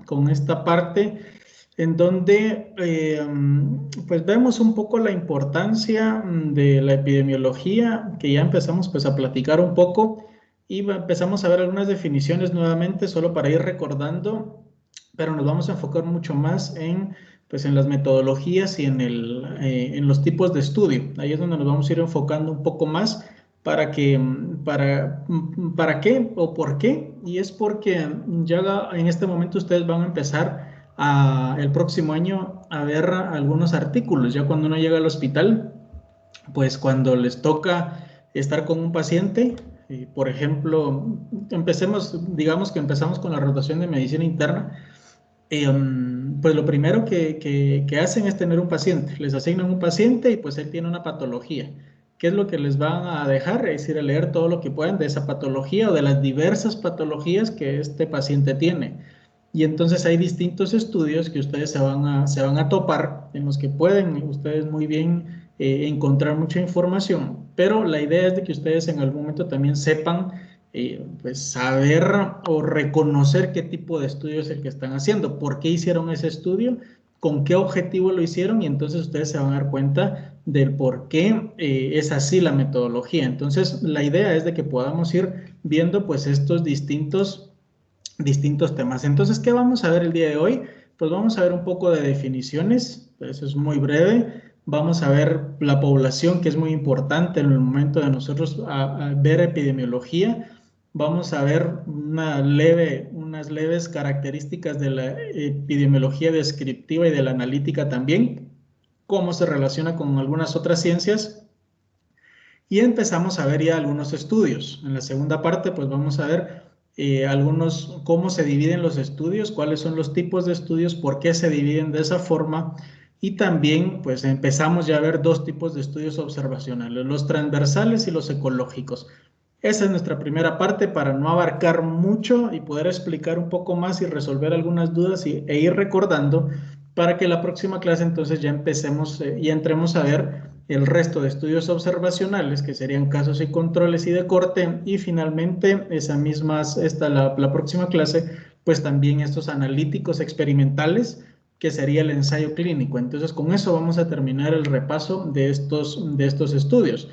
con esta parte en donde pues vemos un poco la importancia de la epidemiología, que ya empezamos pues a platicar un poco y empezamos a ver algunas definiciones nuevamente solo para ir recordando, pero nos vamos a enfocar mucho más en pues en las metodologías y en los tipos de estudio. Ahí es donde nos vamos a ir enfocando un poco más para que, para qué o por qué, y es porque ya en este momento ustedes van a empezar el próximo año a ver algunos artículos, ya cuando uno llega al hospital, pues cuando les toca estar con un paciente, por ejemplo, digamos que empezamos con la rotación de medicina interna, pues lo primero que hacen es tener un paciente, les asignan un paciente y pues él tiene una patología. ¿Qué es lo que les van a dejar? Es ir a leer todo lo que puedan de esa patología o de las diversas patologías que este paciente tiene. Y entonces hay distintos estudios que ustedes se van a topar, en los que pueden ustedes muy bien encontrar mucha información, pero la idea es de que ustedes en algún momento también sepan pues saber o reconocer qué tipo de estudio es el que están haciendo, por qué hicieron ese estudio, con qué objetivo lo hicieron, y entonces ustedes se van a dar cuenta del por qué es así la metodología. Entonces la idea es de que podamos ir viendo pues estos distintos temas. Entonces, ¿qué vamos a ver el día de hoy? Pues vamos a ver un poco de definiciones, eso es muy breve. Vamos a ver la población, que es muy importante en el momento de nosotros a ver epidemiología. Vamos a ver unas leves características de la epidemiología descriptiva y de la analítica también, cómo se relaciona con algunas otras ciencias. Y empezamos a ver ya algunos estudios. En la segunda parte, pues vamos a ver cómo se dividen los estudios, cuáles son los tipos de estudios, por qué se dividen de esa forma. Y también, pues empezamos ya a ver dos tipos de estudios observacionales, los transversales y los ecológicos. Esa es nuestra primera parte para no abarcar mucho y poder explicar un poco más y resolver algunas dudas e ir recordando para que la próxima clase entonces ya empecemos y entremos a ver el resto de estudios observacionales, que serían casos y controles y de corte, y finalmente la próxima clase, pues también estos analíticos experimentales, que sería el ensayo clínico. Entonces, con eso vamos a terminar el repaso de estos estudios.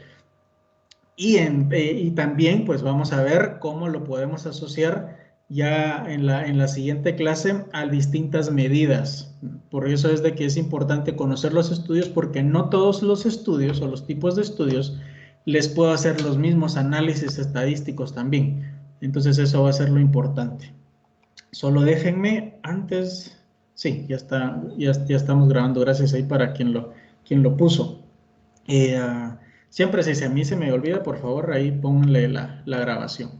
Y también, pues vamos a ver cómo lo podemos asociar ya en la siguiente clase a distintas medidas. Por eso es de que es importante conocer los estudios, porque no todos los estudios o los tipos de estudios les puedo hacer los mismos análisis estadísticos también. Entonces eso va a ser lo importante. Solo déjenme antes... Sí, ya está, ya estamos grabando. Gracias ahí para quien lo puso. Siempre si a mí se me olvida, por favor, ahí pónganle la grabación.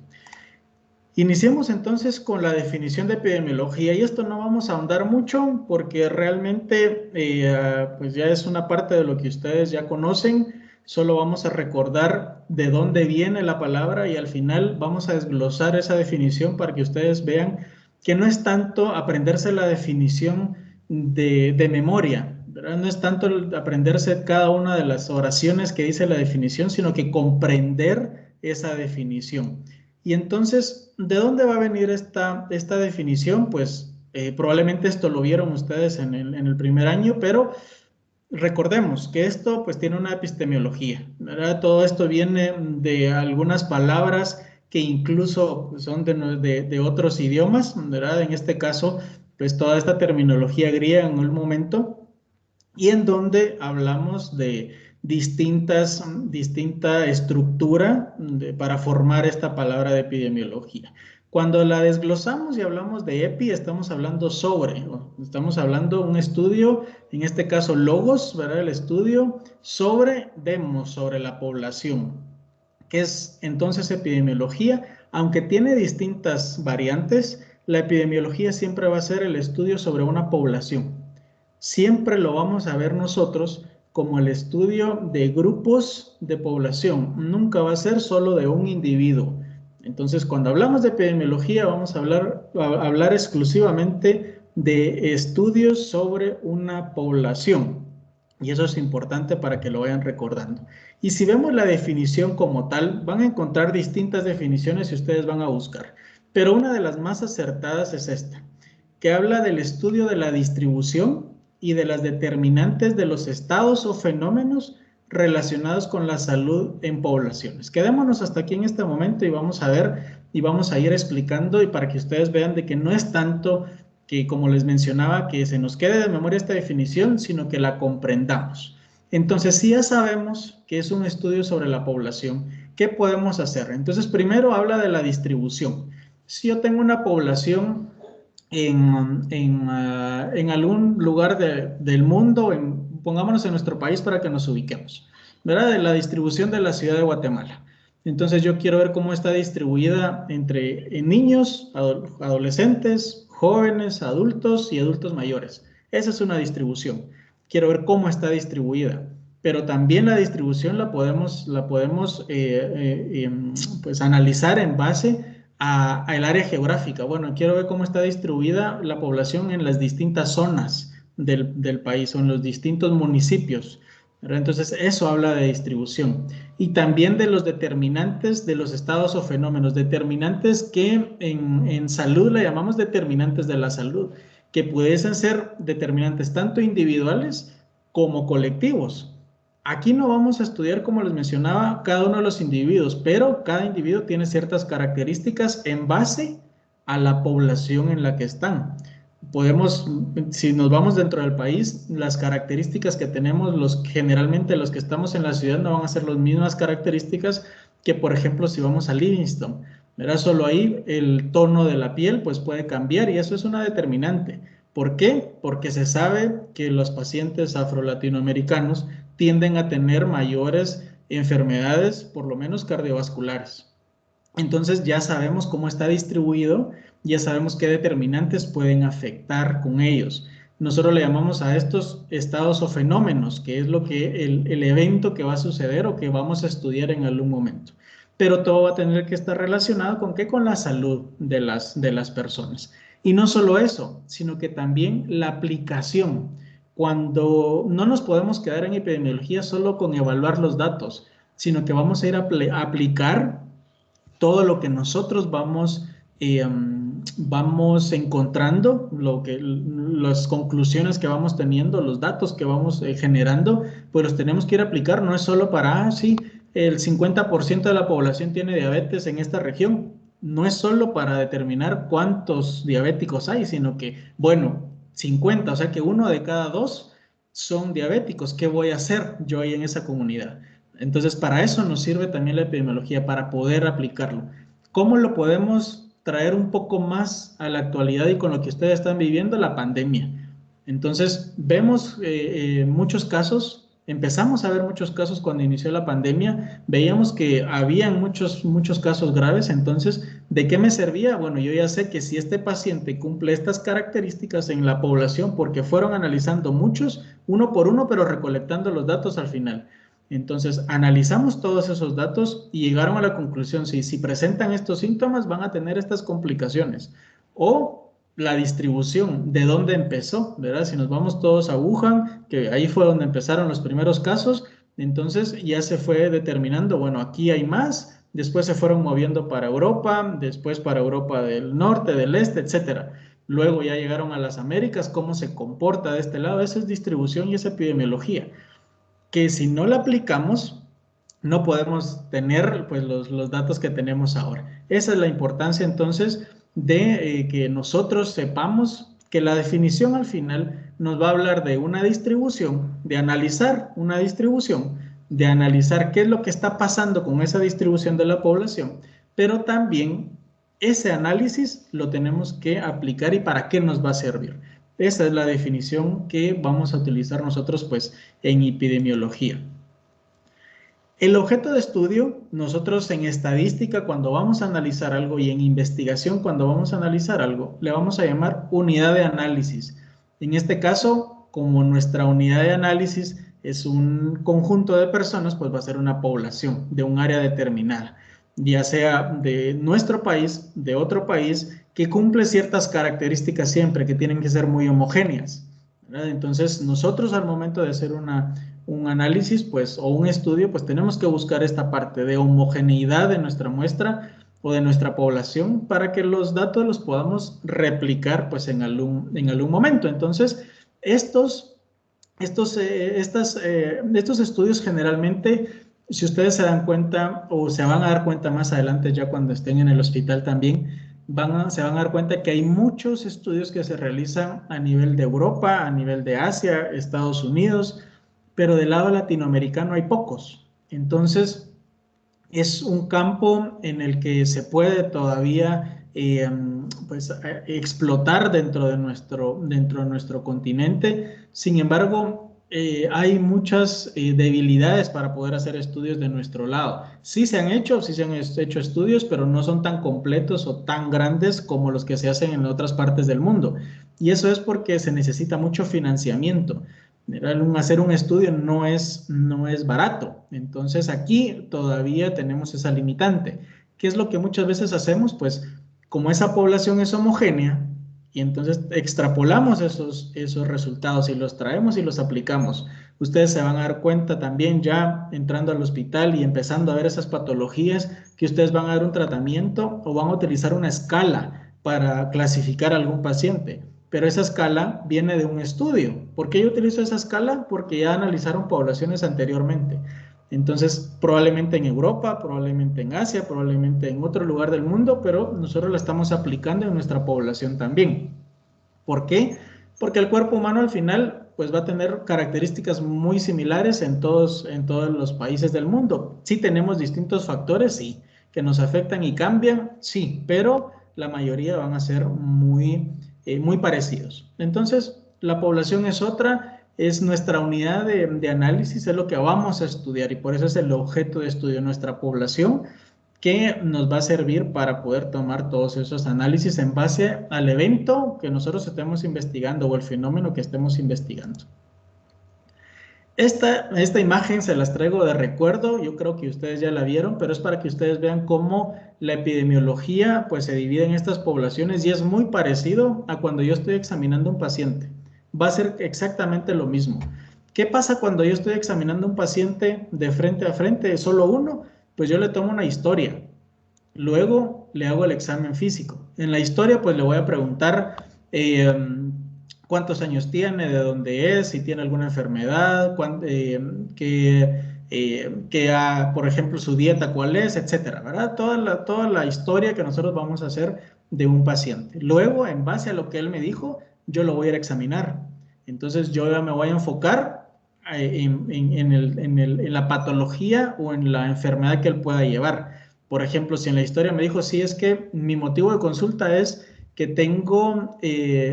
Iniciemos entonces con la definición de epidemiología, y esto no vamos a ahondar mucho porque realmente pues ya es una parte de lo que ustedes ya conocen. Solo vamos a recordar de dónde viene la palabra y al final vamos a desglosar esa definición para que ustedes vean que no es tanto aprenderse la definición de memoria, ¿verdad? No es tanto aprenderse cada una de las oraciones que dice la definición, sino que comprender esa definición. Y entonces, ¿de dónde va a venir esta definición? Pues probablemente esto lo vieron ustedes en el primer año, pero recordemos que esto pues tiene una epistemología, ¿verdad? Todo esto viene de algunas palabras que incluso son de otros idiomas, ¿verdad? En este caso, pues toda esta terminología griega en un momento, y en donde hablamos de distinta estructura para formar esta palabra de epidemiología. Cuando la desglosamos y hablamos de epi, estamos hablando sobre, estamos hablando un estudio, en este caso logos, ¿verdad? El estudio sobre demos, sobre la población, que es entonces epidemiología. Aunque tiene distintas variantes, la epidemiología siempre va a ser el estudio sobre una población. Siempre lo vamos a ver nosotros como el estudio de grupos de población. Nunca va a ser solo de un individuo. Entonces, cuando hablamos de epidemiología, vamos a hablar exclusivamente de estudios sobre una población. Y eso es importante para que lo vayan recordando. Y si vemos la definición como tal, van a encontrar distintas definiciones y ustedes van a buscar. Pero una de las más acertadas es esta. que habla del estudio de la distribución y de las determinantes de los estados o fenómenos relacionados con la salud en poblaciones. Quedémonos hasta aquí en este momento y vamos a ver y vamos a ir explicando y para que ustedes vean de que no es tanto que, como les mencionaba, que se nos quede de memoria esta definición, sino que la comprendamos. Entonces, si ya sabemos que es un estudio sobre la población, ¿qué podemos hacer? Entonces, primero habla de la distribución. Si yo tengo una población en algún lugar del mundo, pongámonos en nuestro país para que nos ubiquemos, ¿verdad? De la distribución de la ciudad de Guatemala. Entonces yo quiero ver cómo está distribuida entre niños, adolescentes, jóvenes, adultos y adultos mayores. Esa es una distribución. Quiero ver cómo está distribuida. Pero también la distribución la podemos pues analizar en base al área geográfica. Bueno, quiero ver cómo está distribuida la población en las distintas zonas del país o en los distintos municipios, ¿verdad? Entonces, eso habla de distribución. Y también de los determinantes de los estados o fenómenos, determinantes que en salud le llamamos determinantes de la salud, que pudiesen ser determinantes tanto individuales como colectivos. Aquí no vamos a estudiar, como les mencionaba, cada uno de los individuos, pero cada individuo tiene ciertas características en base a la población en la que están. Podemos, si nos vamos dentro del país, las características que tenemos, generalmente los que estamos en la ciudad no van a ser las mismas características que, por ejemplo, si vamos a Livingston. ¿Verdad? Solo ahí el tono de la piel pues, puede cambiar y eso es una determinante. ¿Por qué? Porque se sabe que los pacientes afro-latinoamericanos tienden a tener mayores enfermedades, por lo menos cardiovasculares. Entonces ya sabemos cómo está distribuido, ya sabemos qué determinantes pueden afectar con ellos. Nosotros le llamamos a estos estados o fenómenos, que es lo que el evento que va a suceder o que vamos a estudiar en algún momento. Pero todo va a tener que estar relacionado con qué, con la salud de las personas. Y no solo eso, sino que también la aplicación. Cuando no nos podemos quedar en epidemiología solo con evaluar los datos, sino que vamos a ir a aplicar todo lo que nosotros vamos encontrando, las conclusiones que vamos teniendo, los datos que vamos generando, pues los tenemos que ir a aplicar. No es solo para, sí, el 50% de la población tiene diabetes en esta región. No es solo para determinar cuántos diabéticos hay, sino que, bueno, 50, o sea que 1 de cada 2 son diabéticos. ¿Qué voy a hacer yo ahí en esa comunidad? Entonces, para eso nos sirve también la epidemiología, para poder aplicarlo. ¿Cómo lo podemos traer un poco más a la actualidad y con lo que ustedes están viviendo? La pandemia. Entonces, vemos muchos casos, empezamos a ver muchos casos cuando inició la pandemia, veíamos que habían muchos casos graves. Entonces, ¿de qué me servía? Bueno, yo ya sé que si este paciente cumple estas características en la población, porque fueron analizando muchos, uno por uno, pero recolectando los datos al final. Entonces, analizamos todos esos datos y llegaron a la conclusión, si presentan estos síntomas van a tener estas complicaciones. O la distribución, de dónde empezó, ¿verdad? Si nos vamos todos a Wuhan, que ahí fue donde empezaron los primeros casos, entonces ya se fue determinando, bueno, aquí hay más, después se fueron moviendo para Europa, después para Europa del norte, del este, etcétera. Luego ya llegaron a las Américas, cómo se comporta de este lado, esa es distribución y esa epidemiología, que si no la aplicamos, no podemos tener pues, los datos que tenemos ahora. Esa es la importancia entonces de que nosotros sepamos que la definición al final nos va a hablar de una distribución, de analizar una distribución, de analizar qué es lo que está pasando con esa distribución de la población, pero también ese análisis lo tenemos que aplicar y para qué nos va a servir. Esa es la definición que vamos a utilizar nosotros pues, en epidemiología. El objeto de estudio, nosotros en estadística, cuando vamos a analizar algo, y en investigación, cuando vamos a analizar algo, le vamos a llamar unidad de análisis. En este caso, como nuestra unidad de análisis es un conjunto de personas, pues va a ser una población de un área determinada, ya sea de nuestro país, de otro país, que cumple ciertas características siempre, que tienen que ser muy homogéneas, ¿verdad? Entonces, nosotros al momento de hacer un análisis, pues, o un estudio, pues tenemos que buscar esta parte de homogeneidad de nuestra muestra o de nuestra población para que los datos los podamos replicar pues en algún momento. Entonces, estos estudios generalmente, si ustedes se dan cuenta o se van a dar cuenta más adelante ya cuando estén en el hospital también, se van a dar cuenta que hay muchos estudios que se realizan a nivel de Europa, a nivel de Asia, Estados Unidos, pero del lado latinoamericano hay pocos. Entonces, es un campo en el que se puede todavía pues, explotar dentro de nuestro continente. Sin embargo, hay muchas debilidades para poder hacer estudios de nuestro lado. Sí se han hecho estudios, pero no son tan completos o tan grandes como los que se hacen en otras partes del mundo. Y eso es porque se necesita mucho financiamiento. Hacer un estudio no es barato. Entonces aquí todavía tenemos esa limitante. ¿Qué es lo que muchas veces hacemos? Pues como esa población es homogénea y entonces extrapolamos esos resultados y los traemos y los aplicamos. Ustedes se van a dar cuenta también ya entrando al hospital y empezando a ver esas patologías que ustedes van a dar un tratamiento o van a utilizar una escala para clasificar a algún paciente. Pero esa escala viene de un estudio. ¿Por qué yo utilizo esa escala? Porque ya analizaron poblaciones anteriormente. Entonces, probablemente en Europa, probablemente en Asia, probablemente en otro lugar del mundo, pero nosotros la estamos aplicando en nuestra población también. ¿Por qué? Porque el cuerpo humano al final pues va a tener características muy similares en todos los países del mundo. Sí tenemos distintos factores, sí, que nos afectan y cambian, sí, pero la mayoría van a ser muy parecidos. Entonces, la población es otra, es nuestra unidad de análisis, es lo que vamos a estudiar y por eso es el objeto de estudio, nuestra población, que nos va a servir para poder tomar todos esos análisis en base al evento que nosotros estemos investigando o el fenómeno que estemos investigando. Esta imagen se las traigo de recuerdo, yo creo que ustedes ya la vieron, pero es para que ustedes vean cómo la epidemiología pues se divide en estas poblaciones y es muy parecido a cuando yo estoy examinando un paciente. Va a ser exactamente lo mismo. ¿Qué pasa cuando yo estoy examinando un paciente de frente a frente, solo uno? Pues yo le tomo una historia, luego le hago el examen físico. En la historia pues le voy a preguntar cuántos años tiene, de dónde es, si tiene alguna enfermedad, por ejemplo, su dieta cuál es, etcétera, ¿verdad? Toda la historia que nosotros vamos a hacer de un paciente. Luego, en base a lo que él me dijo, yo lo voy a ir a examinar. Entonces, yo ya me voy a enfocar en la patología o en la enfermedad que él pueda llevar. Por ejemplo, si en la historia me dijo, sí, es que mi motivo de consulta es que tengo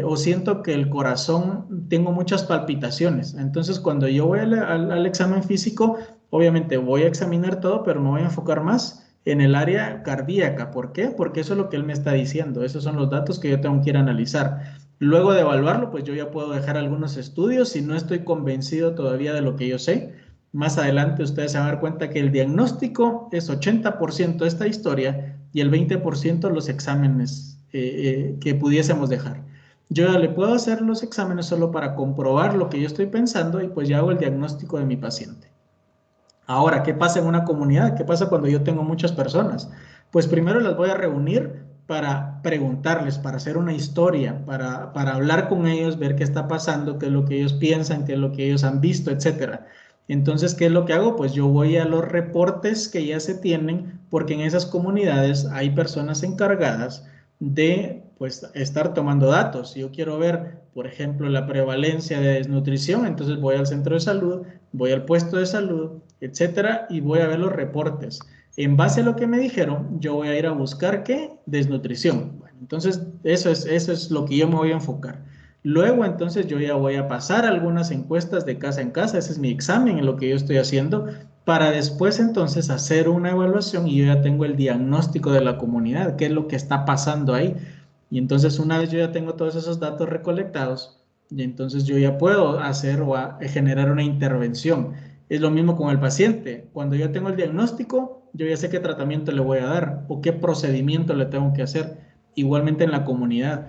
o siento que el corazón, tengo muchas palpitaciones. Entonces, cuando yo voy al examen físico, obviamente voy a examinar todo, pero me voy a enfocar más en el área cardíaca. ¿Por qué? Porque eso es lo que él me está diciendo. Esos son los datos que yo tengo que ir a analizar. Luego de evaluarlo, pues yo ya puedo dejar algunos estudios si no estoy convencido todavía de lo que yo sé. Más adelante ustedes se van a dar cuenta que el diagnóstico es 80% esta historia y el 20% los exámenes que pudiésemos dejar. Yo ya le puedo hacer los exámenes solo para comprobar lo que yo estoy pensando y pues ya hago el diagnóstico de mi paciente. Ahora, ¿qué pasa en una comunidad? ¿Qué pasa cuando yo tengo muchas personas? Pues primero las voy a reunir para preguntarles, para hacer una historia, para hablar con ellos, ver qué está pasando, qué es lo que ellos piensan, qué es lo que ellos han visto, etcétera. Entonces, ¿qué es lo que hago? Pues yo voy a los reportes que ya se tienen, porque en esas comunidades hay personas encargadas de pues estar tomando datos. Si yo quiero ver, por ejemplo, la prevalencia de desnutrición, entonces voy al centro de salud, voy al puesto de salud, etcétera, y voy a ver los reportes. En base a lo que me dijeron, yo voy a ir a buscar qué desnutrición. Bueno, entonces, eso es lo que yo me voy a enfocar. Luego, entonces, yo ya voy a pasar algunas encuestas de casa en casa, ese es mi examen en lo que yo estoy haciendo, para después entonces hacer una evaluación y yo ya tengo el diagnóstico de la comunidad, qué es lo que está pasando ahí. Y entonces, una vez yo ya tengo todos esos datos recolectados, y entonces yo ya puedo hacer o generar una intervención. Es lo mismo con el paciente. Cuando yo tengo el diagnóstico, yo ya sé qué tratamiento le voy a dar o qué procedimiento le tengo que hacer. Igualmente en la comunidad.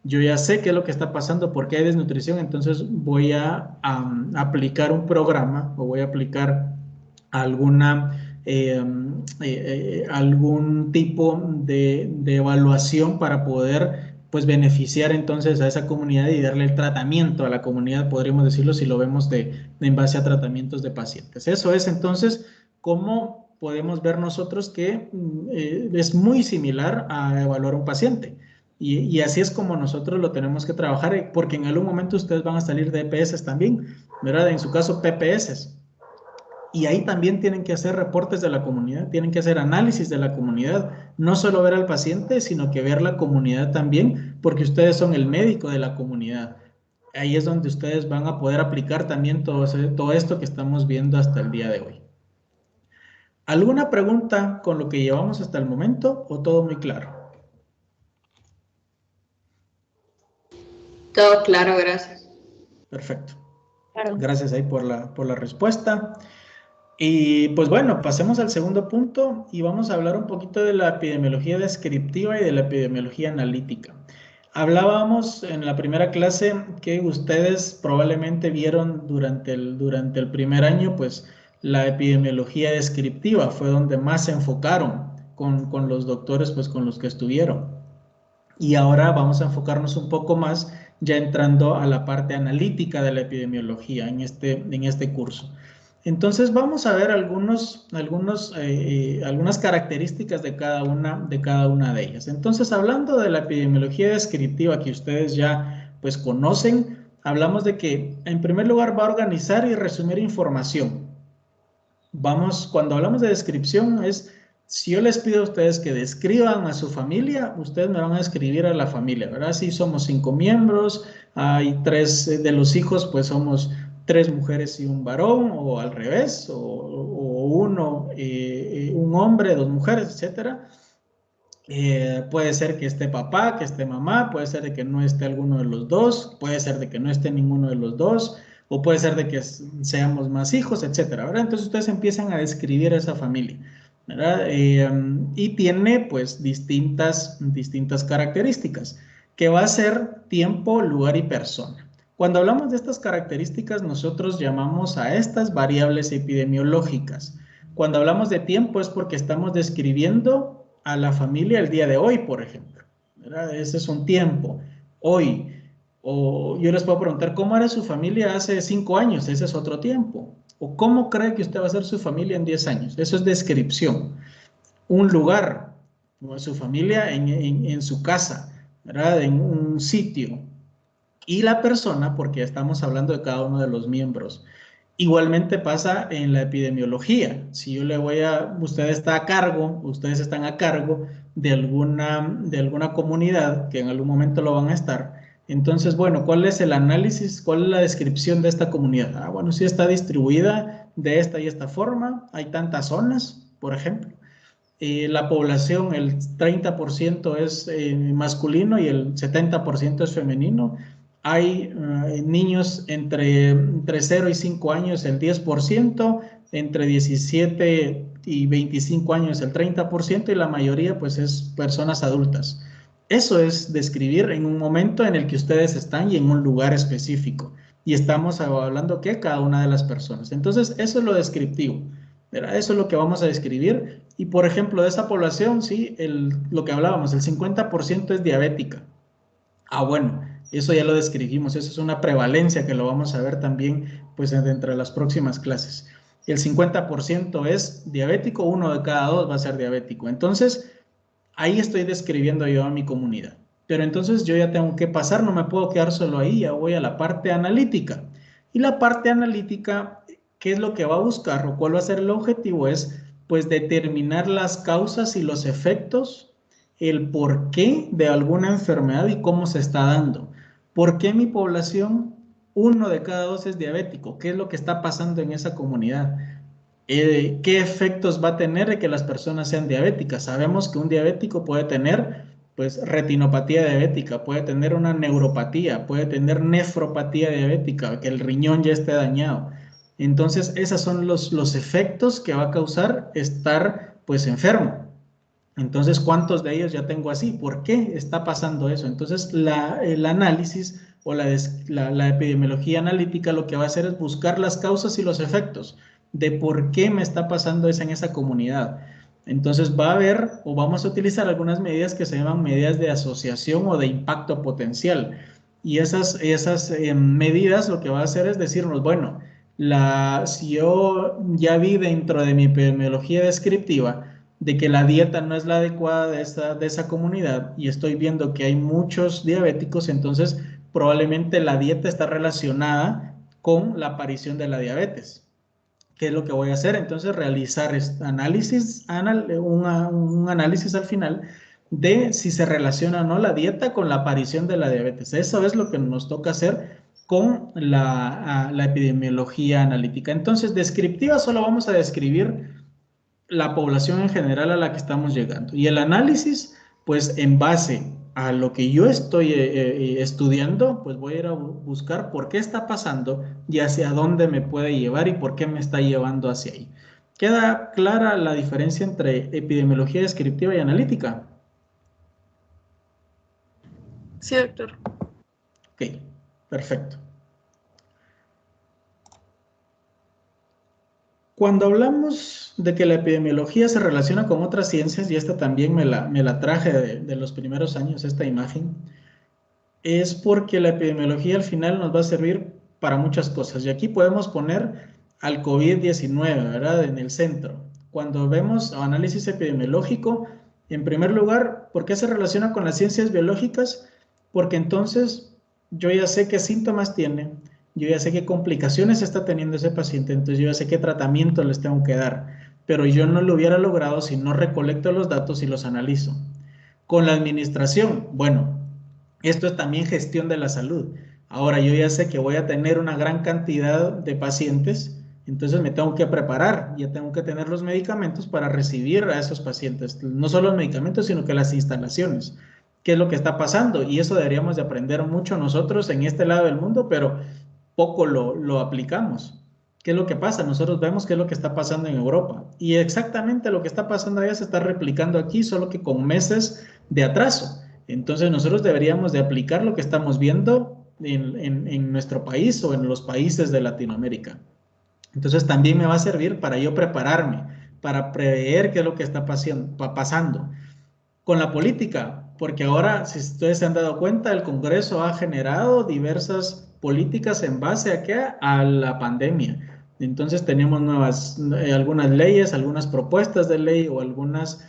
Yo ya sé qué es lo que está pasando, por qué hay desnutrición, entonces voy a aplicar un programa o voy a aplicar alguna algún tipo de evaluación para poder pues beneficiar entonces a esa comunidad y darle el tratamiento a la comunidad, podríamos decirlo, si lo vemos en base a tratamientos de pacientes. Eso es entonces cómo podemos ver nosotros que es muy similar a evaluar un paciente. Y así es como nosotros lo tenemos que trabajar, porque en algún momento ustedes van a salir de EPS también, ¿verdad? En su caso, PPS. Y ahí también tienen que hacer reportes de la comunidad, tienen que hacer análisis de la comunidad, no solo ver al paciente, sino que ver la comunidad también, porque ustedes son el médico de la comunidad. Ahí es donde ustedes van a poder aplicar también todo esto que estamos viendo hasta el día de hoy. ¿Alguna pregunta con lo que llevamos hasta el momento o todo muy claro? Todo claro, gracias. Perfecto. Claro. Gracias ahí por la respuesta. Y pues bueno, pasemos al segundo punto y vamos a hablar un poquito de la epidemiología descriptiva y de la epidemiología analítica. Hablábamos en la primera clase que ustedes probablemente vieron durante el primer año, pues la epidemiología descriptiva fue donde más se enfocaron con los doctores, pues con los que estuvieron. Y ahora vamos a enfocarnos un poco más ya entrando a la parte analítica de la epidemiología en este curso. Entonces vamos a ver algunas características de cada una de ellas. Entonces, hablando de la epidemiología descriptiva que ustedes ya pues conocen, hablamos de que en primer lugar va a organizar y resumir información. Cuando hablamos de descripción si yo les pido a ustedes que describan a su familia, ustedes me van a describir a la familia, ¿verdad? Si somos 5 miembros, hay 3 de los hijos, pues somos 3 mujeres y un varón, o al revés, o un hombre, 2 mujeres, etcétera. Puede ser que esté papá, que esté mamá, puede ser de que no esté alguno de los dos, puede ser de que no esté ninguno de los dos, o puede ser de que seamos más hijos, etcétera, ¿verdad? Entonces ustedes empiezan a describir a esa familia, ¿verdad? Y tiene pues distintas características, que va a ser tiempo, lugar y persona. Cuando hablamos de estas características, nosotros llamamos a estas variables epidemiológicas. Cuando hablamos de tiempo es porque estamos describiendo a la familia el día de hoy, por ejemplo, ¿verdad? Ese es un tiempo, hoy. O yo les puedo preguntar, ¿cómo era su familia hace 5 años? Ese es otro tiempo. O ¿cómo cree que usted va a ser su familia en 10 años? Eso es descripción. Un lugar, su familia en su casa, ¿verdad? En un sitio. Y la persona, porque estamos hablando de cada uno de los miembros. Igualmente pasa en la epidemiología. Si yo usted está a cargo, ustedes están a cargo de alguna comunidad que en algún momento lo van a estar. Entonces, bueno, ¿cuál es el análisis? ¿Cuál es la descripción de esta comunidad? Ah, bueno, sí está distribuida de esta y esta forma. Hay tantas zonas, por ejemplo. La población, el 30% es masculino y el 70% es femenino. Hay niños entre 0 y 5 años el 10%, entre 17 y 25 años el 30% y la mayoría pues es personas adultas. Eso es describir en un momento en el que ustedes están y en un lugar específico. Y estamos hablando que cada una de las personas. Entonces, eso es lo descriptivo. ¿Verdad? Eso es lo que vamos a describir. Y por ejemplo, de esa población, sí, lo que hablábamos, el 50% es diabética. Ah, bueno, eso ya lo describimos, eso es una prevalencia que lo vamos a ver también pues dentro de las próximas clases. El 50% es diabético, 1 de cada 2 va a ser diabético. Entonces, ahí estoy describiendo yo a mi comunidad. Pero entonces yo ya tengo que pasar, no me puedo quedar solo ahí, ya voy a la parte analítica. Y la parte analítica, ¿qué es lo que va a buscar o cuál va a ser el objetivo? Es pues determinar las causas y los efectos, el porqué de alguna enfermedad y cómo se está dando. ¿Por qué mi población, 1 de cada 2 es diabético? ¿Qué es lo que está pasando en esa comunidad? ¿Qué efectos va a tener de que las personas sean diabéticas? Sabemos que un diabético puede tener pues retinopatía diabética, puede tener una neuropatía, puede tener nefropatía diabética, que el riñón ya esté dañado. Entonces, esos son los efectos que va a causar estar pues enfermo. Entonces, ¿cuántos de ellos ya tengo así? ¿Por qué está pasando eso? Entonces, el análisis o la epidemiología analítica lo que va a hacer es buscar las causas y los efectos de por qué me está pasando eso en esa comunidad. Entonces va a haber o vamos a utilizar algunas medidas que se llaman medidas de asociación o de impacto potencial. Y esas medidas lo que va a hacer es decirnos, bueno, si yo ya vi dentro de mi epidemiología descriptiva de que la dieta no es la adecuada de esa comunidad y estoy viendo que hay muchos diabéticos, entonces probablemente la dieta está relacionada con la aparición de la diabetes. ¿Qué es lo que voy a hacer? Entonces, realizar un análisis al final de si se relaciona o no la dieta con la aparición de la diabetes. Eso es lo que nos toca hacer con la epidemiología analítica. Entonces, descriptiva solo vamos a describir la población en general a la que estamos llegando. Y el análisis, pues en base a lo que yo estoy estudiando, pues voy a ir a buscar por qué está pasando y hacia dónde me puede llevar y por qué me está llevando hacia ahí. ¿Queda clara la diferencia entre epidemiología descriptiva y analítica? Sí, doctor. Ok, perfecto. Cuando hablamos de que la epidemiología se relaciona con otras ciencias, y esta también me la traje de los primeros años, esta imagen, es porque la epidemiología al final nos va a servir para muchas cosas. Y aquí podemos poner al COVID-19, ¿verdad? En el centro. Cuando vemos análisis epidemiológico, en primer lugar, ¿por qué se relaciona con las ciencias biológicas? Porque entonces yo ya sé qué síntomas tiene, yo ya sé qué complicaciones está teniendo ese paciente, entonces yo ya sé qué tratamiento les tengo que dar. Pero yo no lo hubiera logrado si no recolecto los datos y los analizo. Con la administración, bueno, esto es también gestión de la salud. Ahora yo ya sé que voy a tener una gran cantidad de pacientes, entonces me tengo que preparar, ya tengo que tener los medicamentos para recibir a esos pacientes, no solo los medicamentos, sino que las instalaciones. ¿Qué es lo que está pasando? Y eso deberíamos de aprender mucho nosotros en este lado del mundo, pero poco lo aplicamos. ¿Qué es lo que pasa? Nosotros vemos qué es lo que está pasando en Europa y exactamente lo que está pasando allá se está replicando aquí, solo que con meses de atraso. Entonces nosotros deberíamos de aplicar lo que estamos viendo en nuestro país o en los países de Latinoamérica. Entonces también me va a servir para yo prepararme, para prever qué es lo que está pasando. Con la política, porque ahora, si ustedes se han dado cuenta, el Congreso ha generado diversas políticas en base a qué? A la pandemia. Entonces tenemos algunas leyes, algunas propuestas de ley o algunos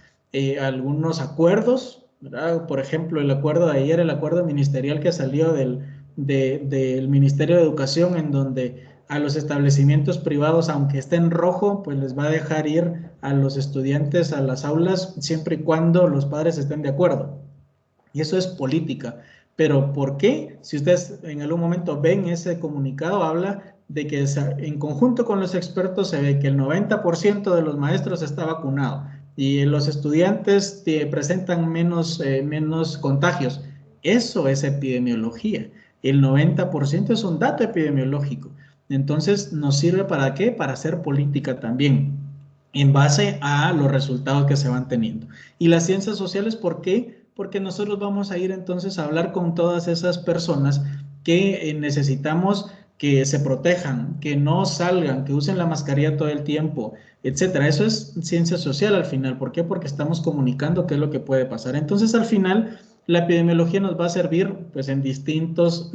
acuerdos, ¿verdad? Por ejemplo, el acuerdo de ayer, el acuerdo ministerial que salió del Ministerio de Educación, en donde a los establecimientos privados, aunque esté en rojo, pues les va a dejar ir a los estudiantes a las aulas siempre y cuando los padres estén de acuerdo. Y eso es política. Pero ¿por qué? Si ustedes en algún momento ven ese comunicado, habla de que en conjunto con los expertos se ve que el 90% de los maestros está vacunado y los estudiantes presentan menos contagios. Eso es epidemiología. El 90% es un dato epidemiológico. Entonces, ¿nos sirve para qué? Para hacer política también, en base a los resultados que se van teniendo. Y las ciencias sociales, ¿por qué? Porque nosotros vamos a ir entonces a hablar con todas esas personas que necesitamos que se protejan, que no salgan, que usen la mascarilla todo el tiempo, etcétera. Eso es ciencia social al final. ¿Por qué? Porque estamos comunicando qué es lo que puede pasar. Entonces, al final, la epidemiología nos va a servir pues, en distintos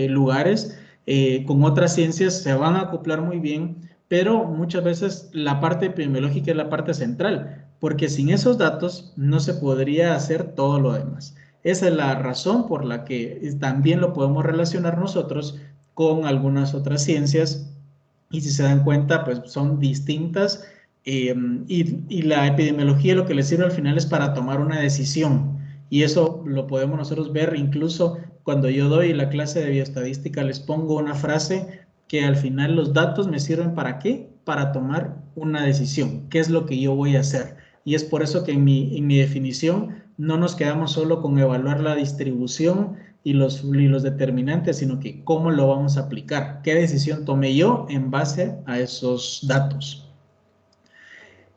lugares. Con otras ciencias se van a acoplar muy bien, pero muchas veces la parte epidemiológica es la parte central, porque sin esos datos no se podría hacer todo lo demás. Esa es la razón por la que también lo podemos relacionar nosotros con algunas otras ciencias y si se dan cuenta, pues son distintas y la epidemiología lo que le sirve al final es para tomar una decisión y eso lo podemos nosotros ver incluso cuando yo doy la clase de bioestadística, les pongo una frase que al final los datos me sirven ¿para qué? Para tomar una decisión, qué es lo que yo voy a hacer. Y es por eso que en mi definición no nos quedamos solo con evaluar la distribución y los determinantes, sino que cómo lo vamos a aplicar, qué decisión tomé yo en base a esos datos.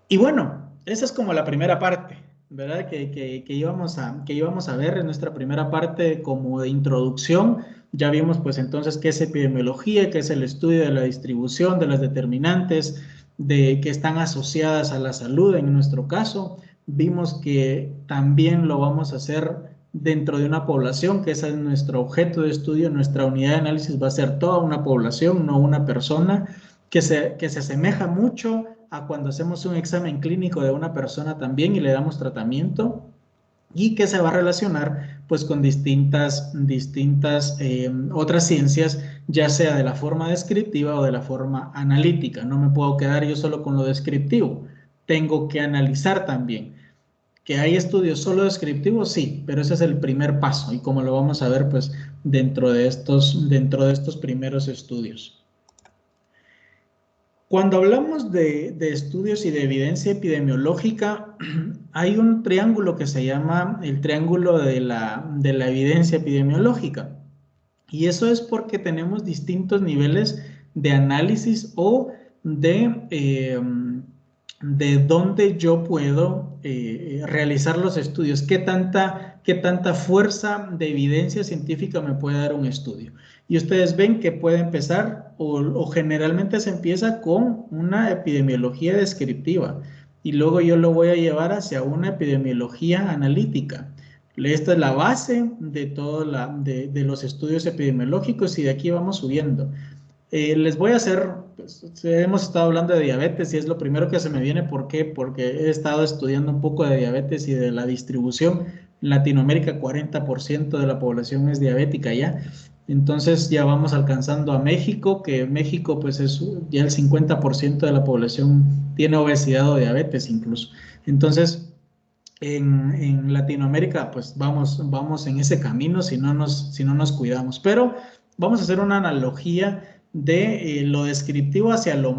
Y bueno, esa es como la primera parte, ¿verdad? Que íbamos a ver en nuestra primera parte como de introducción Ya vimos pues entonces qué es epidemiología, qué es el estudio de la distribución, de las determinantes que están asociadas a la salud en nuestro caso. Vimos que también lo vamos a hacer dentro de una población, que ese es nuestro objeto de estudio. Nuestra unidad de análisis va a ser toda una población, no una persona, que se asemeja mucho a cuando hacemos un examen clínico de una persona también y le damos tratamiento, y que se va a relacionar pues con distintas otras ciencias, ya sea de la forma descriptiva o de la forma analítica. No me puedo quedar yo solo con lo descriptivo, tengo que analizar también. ¿Que hay estudios solo descriptivos? Sí, pero ese es el primer paso y como lo vamos a ver pues dentro de estos primeros estudios. Cuando hablamos de estudios y de evidencia epidemiológica, hay un triángulo que se llama el triángulo de la evidencia epidemiológica. Y eso es porque tenemos distintos niveles de análisis o de dónde yo puedo realizar los estudios, qué tanta fuerza de evidencia científica me puede dar un estudio. Y ustedes ven que puede empezar o generalmente se empieza con una epidemiología descriptiva y luego yo lo voy a llevar hacia una epidemiología analítica. Esta es la base de los estudios epidemiológicos y de aquí vamos subiendo. Les voy a hacer, pues, hemos estado hablando de diabetes y es lo primero que se me viene. ¿Por qué? Porque he estado estudiando un poco de diabetes y de la distribución. En Latinoamérica, 40% de la población es diabética ya. Entonces ya vamos alcanzando a México, que México pues es ya el 50% de la población tiene obesidad o diabetes incluso. Entonces, en Latinoamérica, pues vamos en ese camino si no nos cuidamos. Pero vamos a hacer una analogía de lo descriptivo hacia lo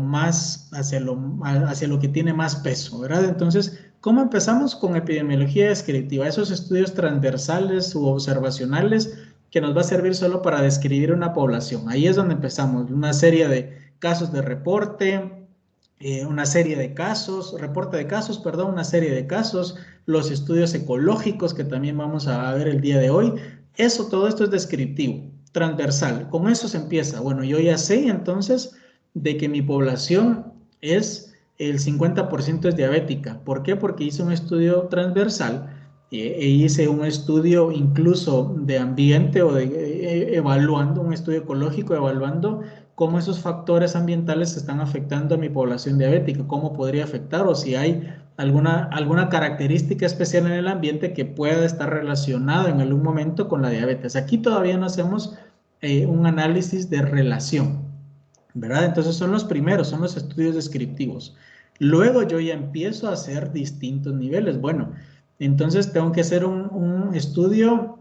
que tiene más peso, ¿verdad? Entonces, ¿cómo empezamos con epidemiología descriptiva? Esos estudios transversales u observacionales que nos va a servir solo para describir una población. Ahí es donde empezamos, una serie de casos de reporte, una serie de casos, reporte de casos, perdón, una serie de casos, los estudios ecológicos que también vamos a ver el día de hoy. Todo esto es descriptivo, transversal. Con eso se empieza. Bueno, yo ya sé entonces de que mi población el 50% es diabética. ¿Por qué? Porque hice un estudio transversal e hice un estudio incluso de ambiente o evaluando, un estudio ecológico, evaluando cómo esos factores ambientales están afectando a mi población diabética, cómo podría afectar o si hay alguna característica especial en el ambiente que pueda estar relacionada en algún momento con la diabetes. Aquí todavía no hacemos un análisis de relación, ¿verdad? Entonces son los primeros, son los estudios descriptivos. Luego yo ya empiezo a hacer distintos niveles. Bueno, entonces tengo que hacer un estudio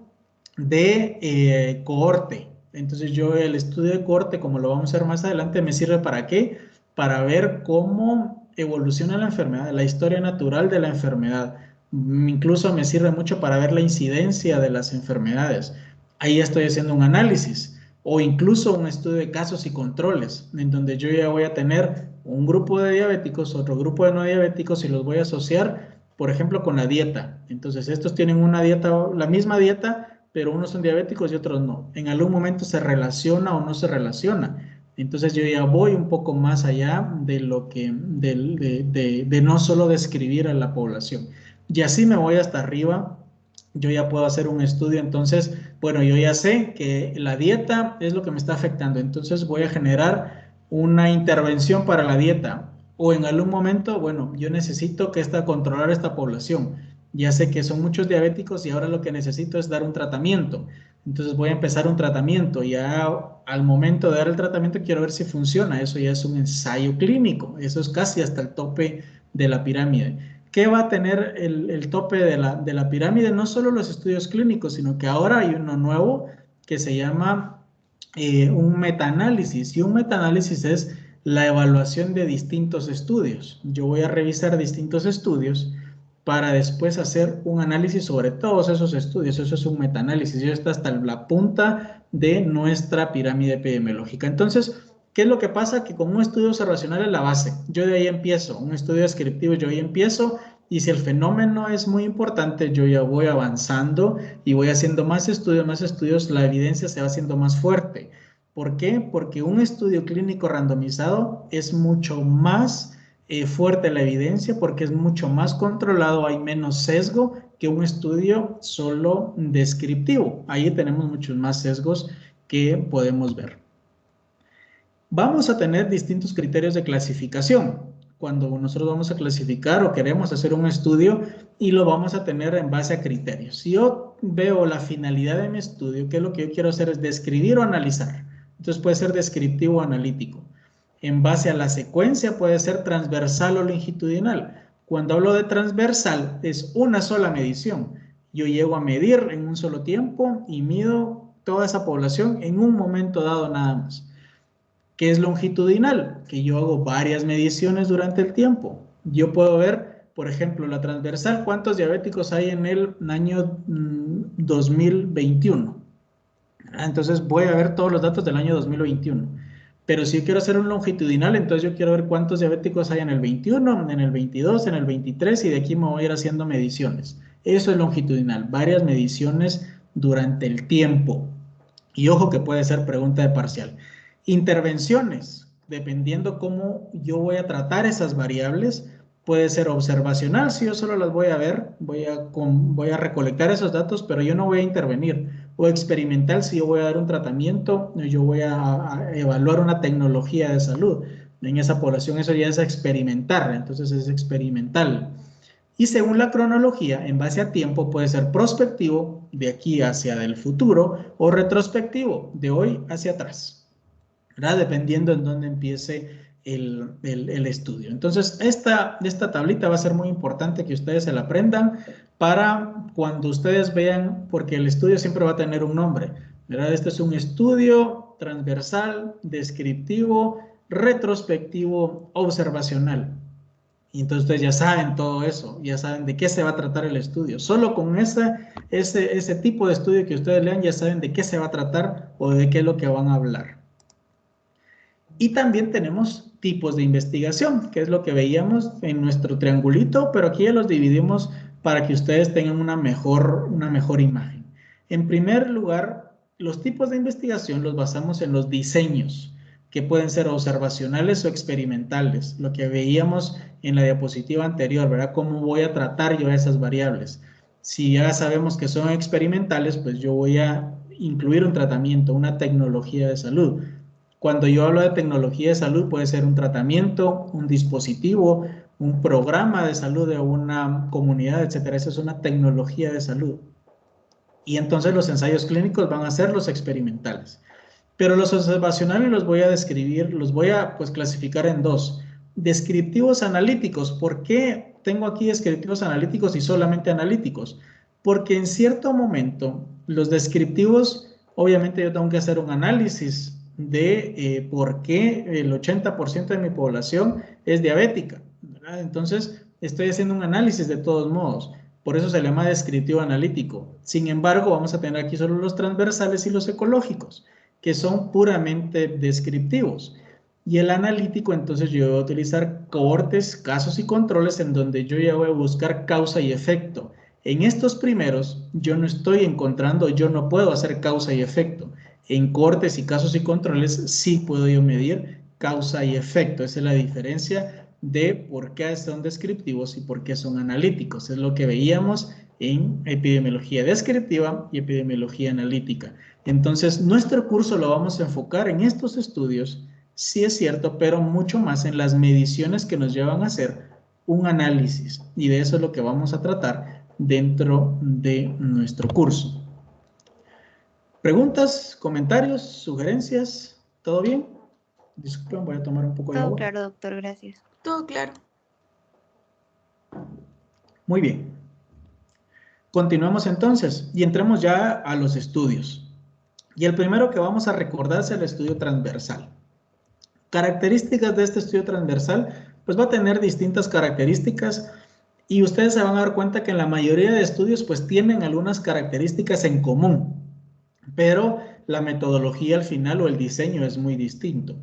de cohorte. Entonces yo el estudio de cohorte, como lo vamos a ver más adelante, me sirve ¿para qué? Para ver cómo evoluciona la enfermedad, la historia natural de la enfermedad. Incluso me sirve mucho para ver la incidencia de las enfermedades. Ahí estoy haciendo un análisis o incluso un estudio de casos y controles, en donde yo ya voy a tener un grupo de diabéticos, otro grupo de no diabéticos y los voy a asociar, por ejemplo, con la dieta. Entonces, estos tienen una dieta, la misma dieta, pero unos son diabéticos y otros no. En algún momento se relaciona o no se relaciona. Entonces yo ya voy un poco más allá de no solo describir a la población. Y así me voy hasta arriba, yo ya puedo hacer un estudio. Entonces, bueno, yo ya sé que la dieta es lo que me está afectando, entonces voy a generar una intervención para la dieta. O en algún momento, bueno, yo necesito controlar esta población. Ya sé que son muchos diabéticos y ahora lo que necesito es dar un tratamiento. Entonces voy a empezar un tratamiento. Ya al momento de dar el tratamiento quiero ver si funciona. Eso ya es un ensayo clínico. Eso es casi hasta el tope de la pirámide. ¿Qué va a tener el tope de la pirámide? No solo los estudios clínicos, sino que ahora hay uno nuevo que se llama un metaanálisis. Y un metaanálisis es la evaluación de distintos estudios. Yo voy a revisar distintos estudios para después hacer un análisis sobre todos esos estudios. Eso es un metaanálisis. Eso está hasta la punta de nuestra pirámide epidemiológica. Entonces, ¿qué es lo que pasa? Que con un estudio observacional es la base. Yo de ahí empiezo, un estudio descriptivo, yo ahí empiezo Y si el fenómeno es muy importante, yo ya voy avanzando y voy haciendo más estudios, la evidencia se va haciendo más fuerte. ¿Por qué? Porque un estudio clínico randomizado es mucho más fuerte la evidencia porque es mucho más controlado, hay menos sesgo que un estudio solo descriptivo. Ahí tenemos muchos más sesgos que podemos ver. Vamos a tener distintos criterios de clasificación. Cuando nosotros vamos a clasificar o queremos hacer un estudio y lo vamos a tener en base a criterios. Si yo veo la finalidad de mi estudio, ¿qué es lo que yo quiero hacer? Es describir o analizar. Entonces puede ser descriptivo o analítico. En base a la secuencia puede ser transversal o longitudinal. Cuando hablo de transversal es una sola medición. Yo llego a medir en un solo tiempo y mido toda esa población en un momento dado nada más. ¿Qué es longitudinal? Que yo hago varias mediciones durante el tiempo. Yo puedo ver, por ejemplo, la transversal, cuántos diabéticos hay en el año 2021. Entonces voy a ver todos los datos del año 2021. Pero si yo quiero hacer un longitudinal, entonces yo quiero ver cuántos diabéticos hay en el 21, en el 22, en el 23 y de aquí me voy a ir haciendo mediciones. Eso es longitudinal, varias mediciones durante el tiempo. Y ojo que puede ser pregunta de parcial. Intervenciones, dependiendo cómo yo voy a tratar esas variables, puede ser observacional, si yo solo las voy a ver, voy a recolectar esos datos, pero yo no voy a intervenir. O experimental, si yo voy a dar un tratamiento, yo voy a evaluar una tecnología de salud. En esa población eso ya es experimental, entonces es experimental. Y según la cronología, en base a tiempo, puede ser prospectivo, de aquí hacia el futuro, o retrospectivo, de hoy hacia atrás, ¿verdad? Dependiendo en dónde empiece el estudio. Entonces, esta tablita va a ser muy importante que ustedes se la aprendan para cuando ustedes vean, porque el estudio siempre va a tener un nombre, ¿verdad? Este es un estudio transversal, descriptivo, retrospectivo, observacional. Y entonces ustedes ya saben todo eso, ya saben de qué se va a tratar el estudio. Solo con ese tipo de estudio que ustedes lean ya saben de qué se va a tratar o de qué es lo que van a hablar. Y también tenemos tipos de investigación, que es lo que veíamos en nuestro triangulito, pero aquí ya los dividimos para que ustedes tengan una mejor imagen. En primer lugar, los tipos de investigación los basamos en los diseños, que pueden ser observacionales o experimentales, lo que veíamos en la diapositiva anterior, ¿verdad? ¿Cómo voy a tratar yo esas variables? Si ya sabemos que son experimentales, pues yo voy a incluir un tratamiento, una tecnología de salud. Cuando yo hablo de tecnología de salud, puede ser un tratamiento, un dispositivo, un programa de salud de una comunidad, etcétera. Esa es una tecnología de salud. Y entonces los ensayos clínicos van a ser los experimentales. Pero los observacionales los voy a describir, los voy a pues clasificar en dos. Descriptivos analíticos. ¿Por qué tengo aquí descriptivos analíticos y solamente analíticos? Porque en cierto momento los descriptivos, obviamente yo tengo que hacer un análisis de por qué el 80% de mi población es diabética, ¿verdad? Entonces estoy haciendo un análisis de todos modos. Por eso se llama descriptivo analítico. Sin embargo, vamos a tener aquí solo los transversales y los ecológicos, que son puramente descriptivos. Y el analítico, entonces yo voy a utilizar cohortes, casos y controles en donde yo ya voy a buscar causa y efecto. En estos primeros, yo no estoy encontrando, yo no puedo hacer causa y efecto. En cohortes y casos y controles sí puedo yo medir causa y efecto. Esa es la diferencia de por qué son descriptivos y por qué son analíticos. Es lo que veíamos en epidemiología descriptiva y epidemiología analítica. Entonces, nuestro curso lo vamos a enfocar en estos estudios, sí es cierto, pero mucho más en las mediciones que nos llevan a hacer un análisis. Y de eso es lo que vamos a tratar dentro de nuestro curso. ¿Preguntas, comentarios, sugerencias? ¿Todo bien? Disculpen, voy a tomar un poco de agua. Todo claro, doctor, gracias. Todo claro. Muy bien. Continuamos entonces y entremos ya a los estudios. Y el primero que vamos a recordar es el estudio transversal. Características de este estudio transversal, pues va a tener distintas características y ustedes se van a dar cuenta que en la mayoría de estudios pues tienen algunas características en común, pero la metodología al final o el diseño es muy distinto.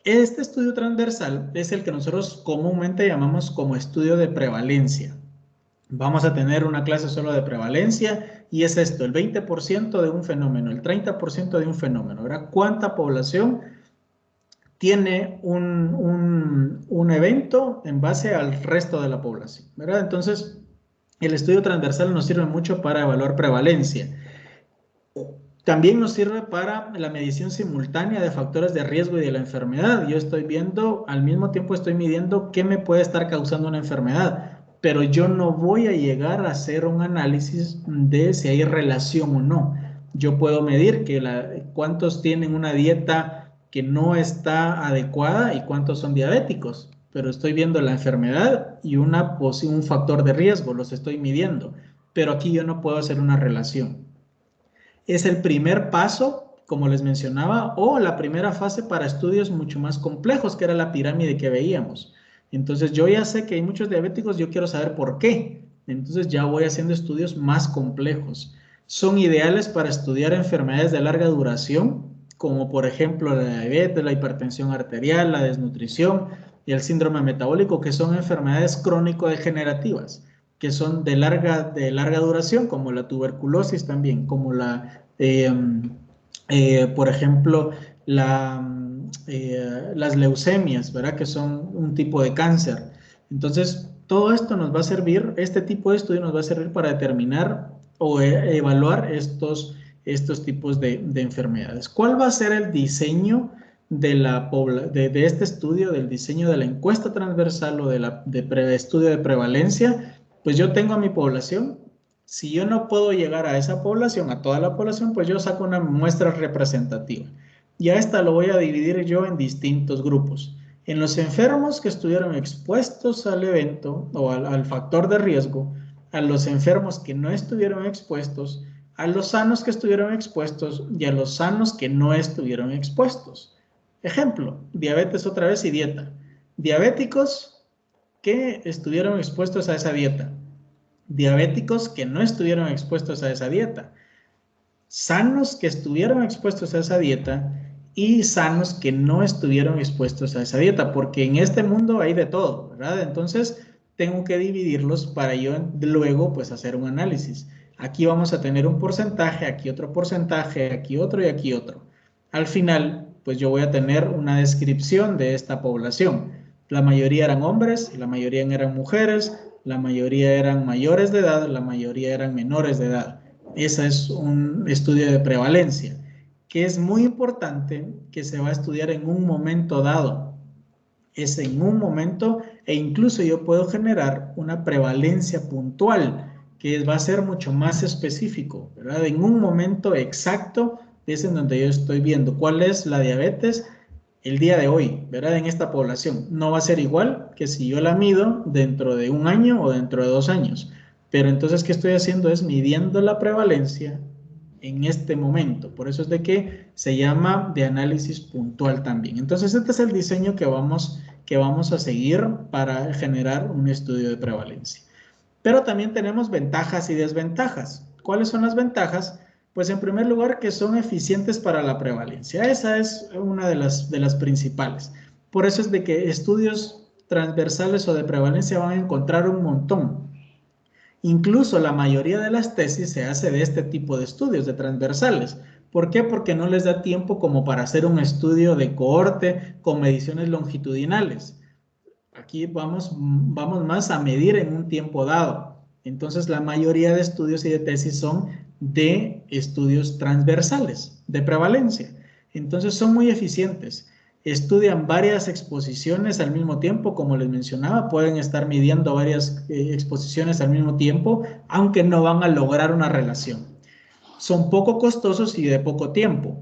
Este estudio transversal es el que nosotros comúnmente llamamos como estudio de prevalencia. Vamos a tener una clase solo de prevalencia y es esto, el 20% de un fenómeno, el 30% de un fenómeno, ¿verdad? ¿Cuánta población tiene un evento en base al resto de la población, ¿verdad? Entonces, el estudio transversal nos sirve mucho para evaluar prevalencia. También nos sirve para la medición simultánea de factores de riesgo y de la enfermedad. Yo estoy viendo, al mismo tiempo estoy midiendo qué me puede estar causando una enfermedad, pero yo no voy a llegar a hacer un análisis de si hay relación o no. Yo puedo medir cuántos tienen una dieta que no está adecuada y cuántos son diabéticos, pero estoy viendo la enfermedad y un factor de riesgo, los estoy midiendo, pero aquí yo no puedo hacer una relación. Es el primer paso, como les mencionaba, o la primera fase para estudios mucho más complejos, que era la pirámide que veíamos. Entonces yo ya sé que hay muchos diabéticos, yo quiero saber por qué. Entonces ya voy haciendo estudios más complejos. Son ideales para estudiar enfermedades de larga duración, como por ejemplo la diabetes, la hipertensión arterial, la desnutrición y el síndrome metabólico, que son enfermedades crónico-degenerativas, que son de larga duración, como la tuberculosis también, como por ejemplo, las leucemias, ¿verdad? Que son un tipo de cáncer. Entonces, todo esto nos va a servir, este tipo de estudio nos va a servir para determinar o evaluar estos tipos de enfermedades. ¿Cuál va a ser el diseño de este estudio, del diseño de la encuesta transversal o de estudio de prevalencia? Pues yo tengo a mi población. Si yo no puedo llegar a esa población, a toda la población, pues yo saco una muestra representativa. Y a esta lo voy a dividir yo en distintos grupos. En los enfermos que estuvieron expuestos al evento o al factor de riesgo, a los enfermos que no estuvieron expuestos, a los sanos que estuvieron expuestos y a los sanos que no estuvieron expuestos. Ejemplo, diabetes otra vez y dieta. Diabéticos que estuvieron expuestos a esa dieta, diabéticos que no estuvieron expuestos a esa dieta, sanos que estuvieron expuestos a esa dieta y sanos que no estuvieron expuestos a esa dieta, porque en este mundo hay de todo, ¿verdad? Entonces tengo que dividirlos para yo luego pues hacer un análisis. Aquí vamos a tener un porcentaje, aquí otro porcentaje, aquí otro y aquí otro. Al final, pues yo voy a tener una descripción de esta población. La mayoría eran hombres, la mayoría eran mujeres, la mayoría eran mayores de edad, la mayoría eran menores de edad. Ese es un estudio de prevalencia, que es muy importante, que se va a estudiar en un momento dado. Es en un momento e incluso yo puedo generar una prevalencia puntual, que va a ser mucho más específico, ¿verdad? En un momento exacto es en donde yo estoy viendo cuál es la diabetes el día de hoy, ¿verdad? En esta población. No va a ser igual que si yo la mido dentro de un año o dentro de 2 años. Pero entonces, ¿qué estoy haciendo? Es midiendo la prevalencia en este momento. Por eso es de que se llama de análisis puntual también. Entonces, este es el diseño que vamos a seguir para generar un estudio de prevalencia. Pero también tenemos ventajas y desventajas. ¿Cuáles son las ventajas? Pues en primer lugar que son eficientes para la prevalencia. Esa es una de las principales. Por eso es de que estudios transversales o de prevalencia van a encontrar un montón. Incluso la mayoría de las tesis se hace de este tipo de estudios, de transversales. ¿Por qué? Porque no les da tiempo como para hacer un estudio de cohorte con mediciones longitudinales. Aquí vamos más a medir en un tiempo dado. Entonces, la mayoría de estudios y de tesis son de estudios transversales, de prevalencia. Entonces, son muy eficientes. Estudian varias exposiciones al mismo tiempo, como les mencionaba, pueden estar midiendo varias exposiciones al mismo tiempo, aunque no van a lograr una relación. Son poco costosos y de poco tiempo,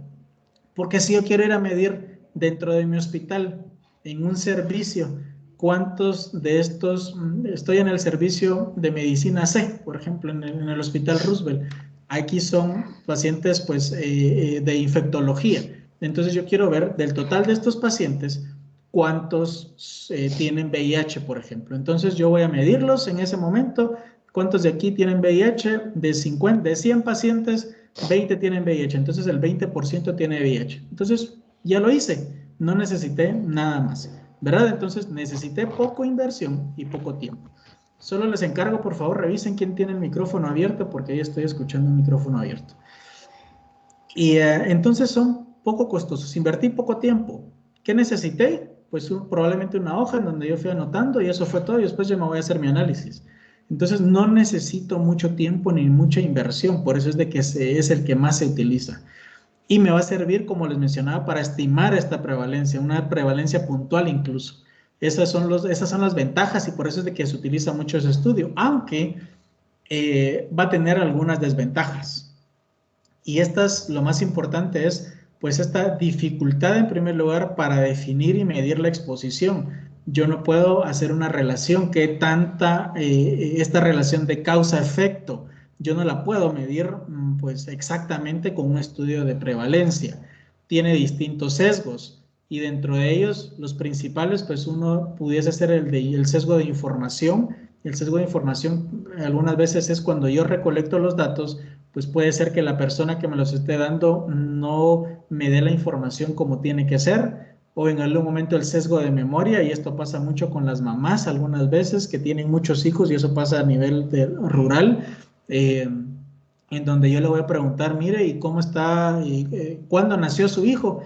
porque si yo quiero ir a medir dentro de mi hospital, en un servicio, cuántos de estos, estoy en el servicio de medicina C, por ejemplo, en el Hospital Roosevelt, aquí son pacientes pues de infectología. Entonces yo quiero ver del total de estos pacientes, cuántos tienen VIH, por ejemplo. Entonces yo voy a medirlos en ese momento, cuántos de aquí tienen VIH, de 100 pacientes, 20 tienen VIH, entonces el 20% tiene VIH. Entonces ya lo hice, no necesité nada más, ¿verdad? Entonces necesité poco inversión y poco tiempo. Solo les encargo, por favor, revisen quién tiene el micrófono abierto, porque ahí estoy escuchando un micrófono abierto. Y entonces son poco costosos. Invertí poco tiempo. ¿Qué necesité? Pues probablemente una hoja en donde yo fui anotando y eso fue todo. Y después yo me voy a hacer mi análisis. Entonces no necesito mucho tiempo ni mucha inversión. Por eso es de que es el que más se utiliza. Y me va a servir, como les mencionaba, para estimar esta prevalencia, una prevalencia puntual incluso. Esas son las ventajas y por eso es de que se utiliza mucho ese estudio, aunque va a tener algunas desventajas. Y estas, lo más importante es, pues, esta dificultad en primer lugar para definir y medir la exposición. Yo no puedo hacer una relación que esta relación de causa-efecto, yo no la puedo medir, pues, exactamente con un estudio de prevalencia. Tiene distintos sesgos y dentro de ellos, los principales, pues, uno pudiese ser el sesgo de información. El sesgo de información algunas veces es cuando yo recolecto los datos, pues puede ser que la persona que me los esté dando no me dé la información como tiene que ser, o en algún momento el sesgo de memoria, y esto pasa mucho con las mamás algunas veces que tienen muchos hijos, y eso pasa a nivel rural, en donde yo le voy a preguntar, mire, ¿y cómo está? ¿Cuándo nació su hijo?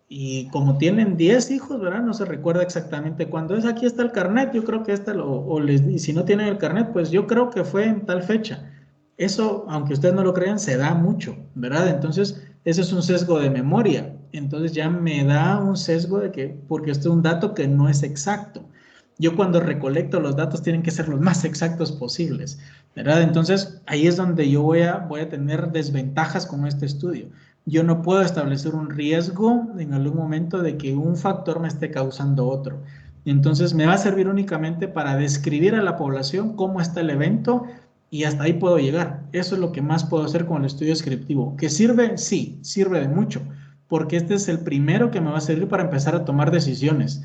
Y como tienen 10 hijos, ¿verdad? No se recuerda exactamente cuándo es. Aquí está el carnet, yo creo que y si no tienen el carnet, pues yo creo que fue en tal fecha. Eso, aunque ustedes no lo crean, se da mucho, ¿verdad? Entonces, ese es un sesgo de memoria. Entonces ya me da un sesgo porque este es un dato que no es exacto. Yo cuando recolecto los datos tienen que ser los más exactos posibles, ¿verdad? Entonces, ahí es donde yo voy a tener desventajas con este estudio. Yo no puedo establecer un riesgo en algún momento de que un factor me esté causando otro. Entonces me va a servir únicamente para describir a la población cómo está el evento y hasta ahí puedo llegar. Eso es lo que más puedo hacer con el estudio descriptivo. ¿Que sirve? Sí, sirve de mucho, porque este es el primero que me va a servir para empezar a tomar decisiones.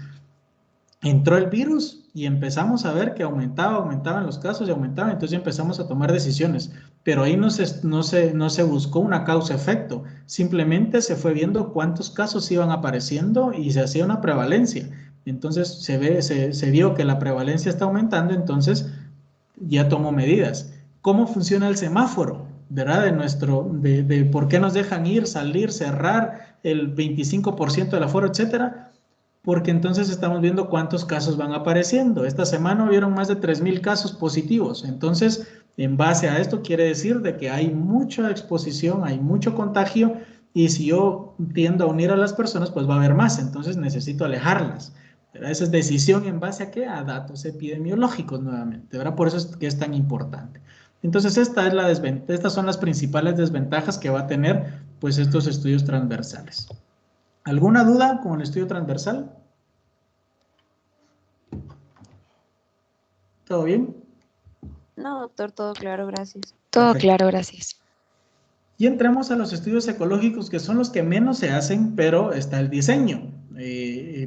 Entró el virus y empezamos a ver que aumentaban los casos y aumentaban, entonces ya empezamos a tomar decisiones, pero ahí no se buscó una causa-efecto, simplemente se fue viendo cuántos casos iban apareciendo y se hacía una prevalencia. Entonces se vio que la prevalencia está aumentando, entonces ya tomó medidas. ¿Cómo funciona el semáforo? ¿Verdad? De por qué nos dejan ir, salir, cerrar el 25% del aforo, etcétera, porque entonces estamos viendo cuántos casos van apareciendo. Esta semana hubieron más de 3,000 casos positivos. Entonces, en base a esto quiere decir de que hay mucha exposición, hay mucho contagio, y si yo tiendo a unir a las personas, pues va a haber más. Entonces necesito alejarlas. ¿Verdad? Esa es decisión en base a qué? A datos epidemiológicos nuevamente. ¿Verdad? Por eso es que es tan importante. Entonces, estas son las principales desventajas que va a tener pues estos estudios transversales. ¿Alguna duda con el estudio transversal? ¿Todo bien? No, doctor, todo claro, gracias. Todo Perfecto. claro, gracias. Y entremos a los estudios ecológicos, que son los que menos se hacen, pero está el diseño.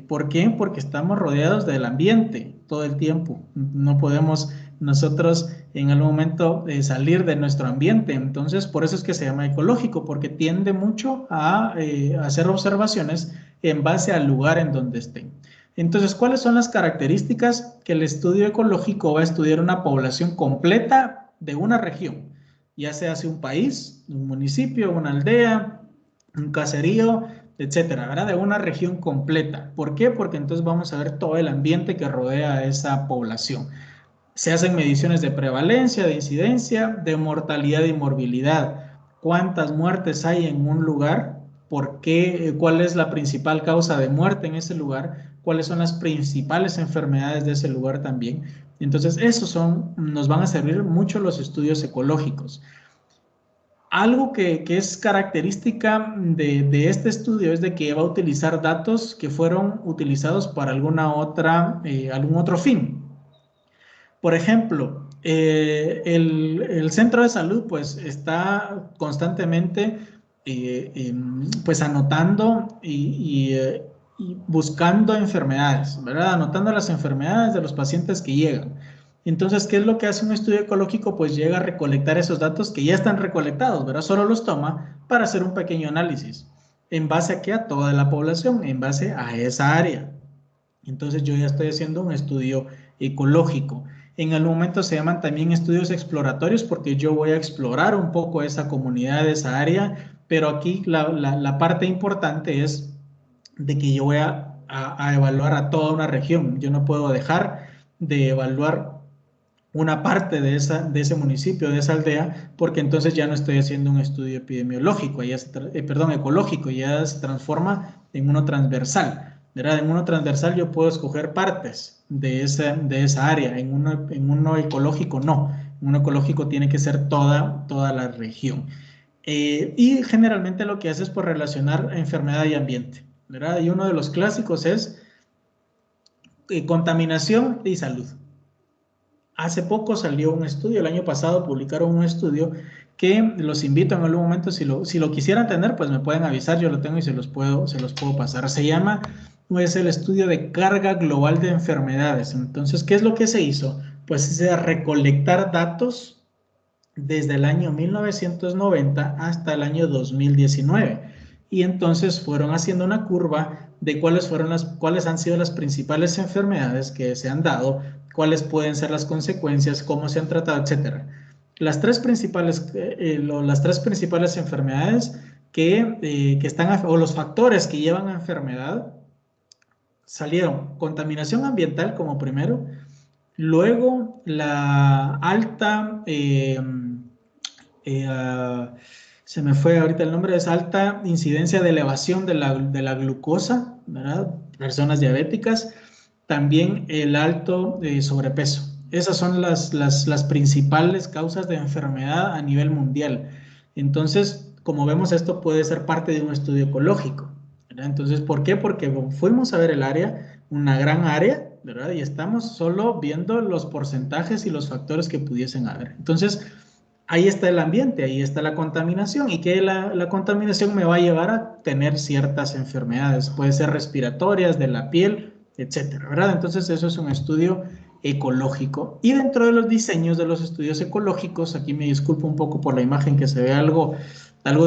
¿Por qué? Porque estamos rodeados del ambiente todo el tiempo. No podemos nosotros en algún momento salir de nuestro ambiente. Entonces, por eso es que se llama ecológico, porque tiende mucho a hacer observaciones en base al lugar en donde estén. Entonces, ¿cuáles son las características que el estudio ecológico va a estudiar una población completa de una región? Ya sea un país, un municipio, una aldea, un caserío, etcétera, ¿verdad? De una región completa. ¿Por qué? Porque entonces vamos a ver todo el ambiente que rodea a esa población. Se hacen mediciones de prevalencia, de incidencia, de mortalidad y morbilidad. ¿Cuántas muertes hay en un lugar? ¿Por qué? ¿Cuál es la principal causa de muerte en ese lugar? ¿Cuáles son las principales enfermedades de ese lugar también? Entonces, nos van a servir mucho los estudios ecológicos. Algo que es característica de este estudio es de que va a utilizar datos que fueron utilizados para algún otro fin. Por ejemplo, el centro de salud pues está constantemente pues anotando y buscando enfermedades, ¿verdad? Anotando las enfermedades de los pacientes que llegan. Entonces, ¿qué es lo que hace un estudio ecológico? Pues llega a recolectar esos datos que ya están recolectados, ¿verdad? Solo los toma para hacer un pequeño análisis. ¿En base a qué? A toda la población, en base a esa área. Entonces yo ya estoy haciendo un estudio ecológico. En el momento se llaman también estudios exploratorios porque yo voy a explorar un poco esa comunidad, esa área, pero aquí la parte importante es de que yo voy a evaluar a toda una región. Yo no puedo dejar de evaluar una parte de ese municipio, de esa aldea, porque entonces ya no estoy haciendo un estudio epidemiológico, perdón, ecológico, ya se transforma en uno transversal, ¿verdad? En uno transversal yo puedo escoger partes de esa área, en uno ecológico no, en uno ecológico tiene que ser toda la región. Y generalmente lo que hace es por relacionar enfermedad y ambiente, ¿verdad? Y uno de los clásicos es contaminación y salud. Hace poco salió un estudio, el año pasado publicaron un estudio que los invito en algún momento, si lo quisieran tener, pues me pueden avisar, yo lo tengo y se los puedo pasar. Se llama, es el estudio de carga global de enfermedades. Entonces, ¿qué es lo que se hizo? Pues es recolectar datos desde el año 1990 hasta el año 2019. Y entonces fueron haciendo una curva de cuáles han sido las principales enfermedades que se han dado, cuáles pueden ser las consecuencias, cómo se han tratado, etcétera. Las tres principales enfermedades que están, o los factores que llevan a enfermedad, salieron contaminación ambiental como primero, luego la alta, se me fue ahorita el nombre, es alta incidencia de elevación de la glucosa, ¿verdad? Personas diabéticas, también el alto sobrepeso. Esas son las principales causas de enfermedad a nivel mundial. Entonces, como vemos, esto puede ser parte de un estudio ecológico, ¿verdad? Entonces, ¿por qué? Porque fuimos a ver el área, una gran área, ¿verdad? Y estamos solo viendo los porcentajes y los factores que pudiesen haber. Entonces, ahí está el ambiente, ahí está la contaminación y que la contaminación me va a llevar a tener ciertas enfermedades, puede ser respiratorias, de la piel, etcétera, ¿verdad? Entonces eso es un estudio ecológico. Y dentro de los diseños de los estudios ecológicos, aquí me disculpo un poco por la imagen que se ve algo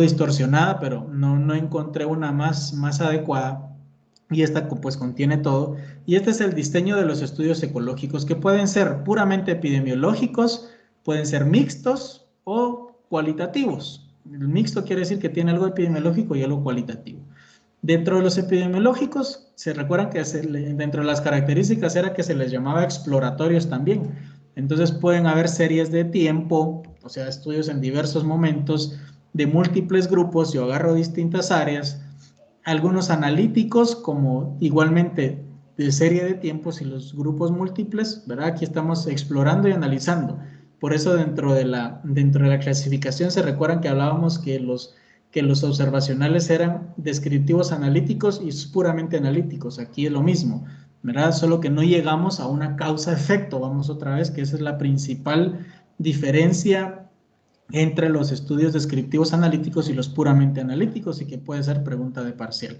distorsionada, pero no encontré una más adecuada. Y esta pues contiene todo. Y este es el diseño de los estudios ecológicos que pueden ser puramente epidemiológicos, pueden ser mixtos o cualitativos. El mixto quiere decir que tiene algo epidemiológico y algo cualitativo. Dentro de los epidemiológicos, se recuerdan que dentro de las características era que se les llamaba exploratorios también. Entonces pueden haber series de tiempo, o sea, estudios en diversos momentos de múltiples grupos. Yo agarro distintas áreas, algunos analíticos como igualmente de serie de tiempos y los grupos múltiples, ¿verdad? Aquí estamos explorando y analizando. Por eso dentro de la clasificación se recuerdan que hablábamos que los observacionales eran descriptivos analíticos y puramente analíticos. Aquí es lo mismo, ¿verdad? Solo que no llegamos a una causa-efecto, vamos otra vez, que esa es la principal diferencia entre los estudios descriptivos analíticos y los puramente analíticos y que puede ser pregunta de parcial.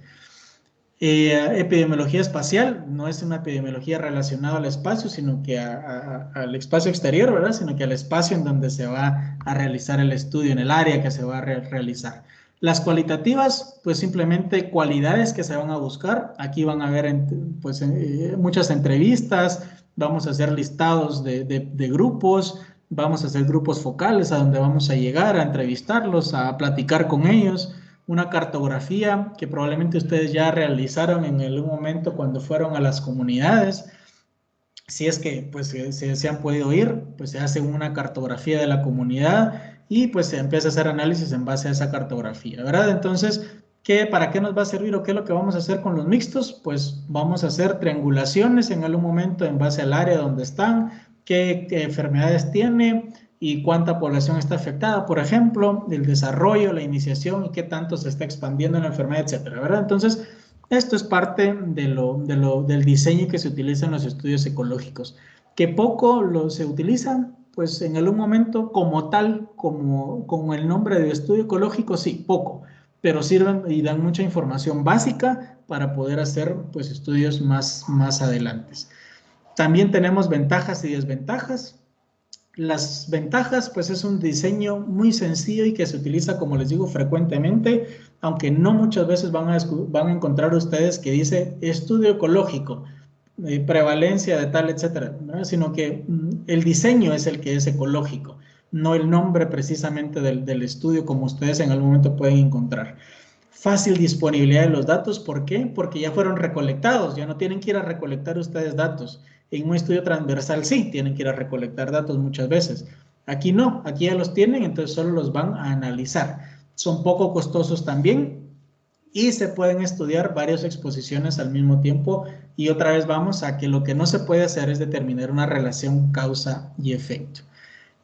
Epidemiología espacial no es una epidemiología relacionada al espacio, sino que al espacio exterior, ¿verdad? Sino que al espacio en donde se va a realizar el estudio, en el área que se va a realizar. Las cualitativas, pues simplemente cualidades que se van a buscar. Aquí van a haber pues, muchas entrevistas, vamos a hacer listados de grupos, vamos a hacer grupos focales a donde vamos a llegar a entrevistarlos, a platicar con ellos. Una cartografía que probablemente ustedes ya realizaron en algún momento cuando fueron a las comunidades. Si es que pues, se han podido ir, pues se hace una cartografía de la comunidad y pues se empieza a hacer análisis en base a esa cartografía, ¿verdad? Entonces, ¿para qué nos va a servir o qué es lo que vamos a hacer con los mixtos? Pues vamos a hacer triangulaciones en algún momento en base al área donde están, qué enfermedades tiene y cuánta población está afectada, por ejemplo, el desarrollo, la iniciación y qué tanto se está expandiendo la enfermedad, etcétera, ¿verdad? Entonces, esto es parte del diseño que se utiliza en los estudios ecológicos. Que poco se utilizan, pues en algún momento como tal, como con el nombre de estudio ecológico, sí, poco, pero sirven y dan mucha información básica para poder hacer pues, estudios más adelante. También tenemos ventajas y desventajas. Las ventajas, pues es un diseño muy sencillo y que se utiliza, como les digo, frecuentemente, aunque no muchas veces van a encontrar ustedes que dice estudio ecológico, prevalencia de tal, etcétera, ¿no? Sino que el diseño es el que es ecológico, no el nombre precisamente del estudio como ustedes en algún momento pueden encontrar. Fácil disponibilidad de los datos, ¿por qué? Porque ya fueron recolectados, ya no tienen que ir a recolectar ustedes datos. En un estudio transversal sí, tienen que ir a recolectar datos muchas veces. Aquí no, aquí ya los tienen, entonces solo los van a analizar. Son poco costosos también y se pueden estudiar varias exposiciones al mismo tiempo. Y otra vez vamos a que lo que no se puede hacer es determinar una relación causa y efecto.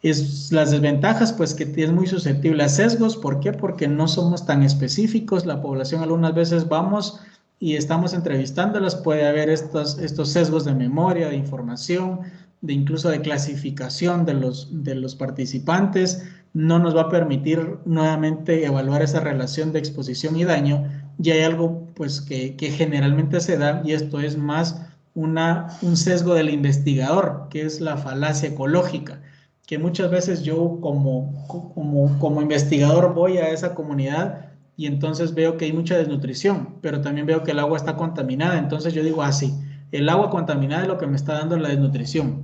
Las desventajas, pues que es muy susceptible a sesgos. ¿Por qué? Porque no somos tan específicos. La población algunas veces vamos y estamos entrevistándolas. Puede haber estos sesgos de memoria, de información, de incluso de clasificación de los participantes. No nos va a permitir nuevamente evaluar esa relación de exposición y daño. Y hay algo pues que generalmente se da, y esto es más un sesgo del investigador, que es la falacia ecológica, que muchas veces yo como investigador voy a esa comunidad y entonces veo que hay mucha desnutrición, pero también veo que el agua está contaminada, entonces yo digo, sí, el agua contaminada es lo que me está dando la desnutrición,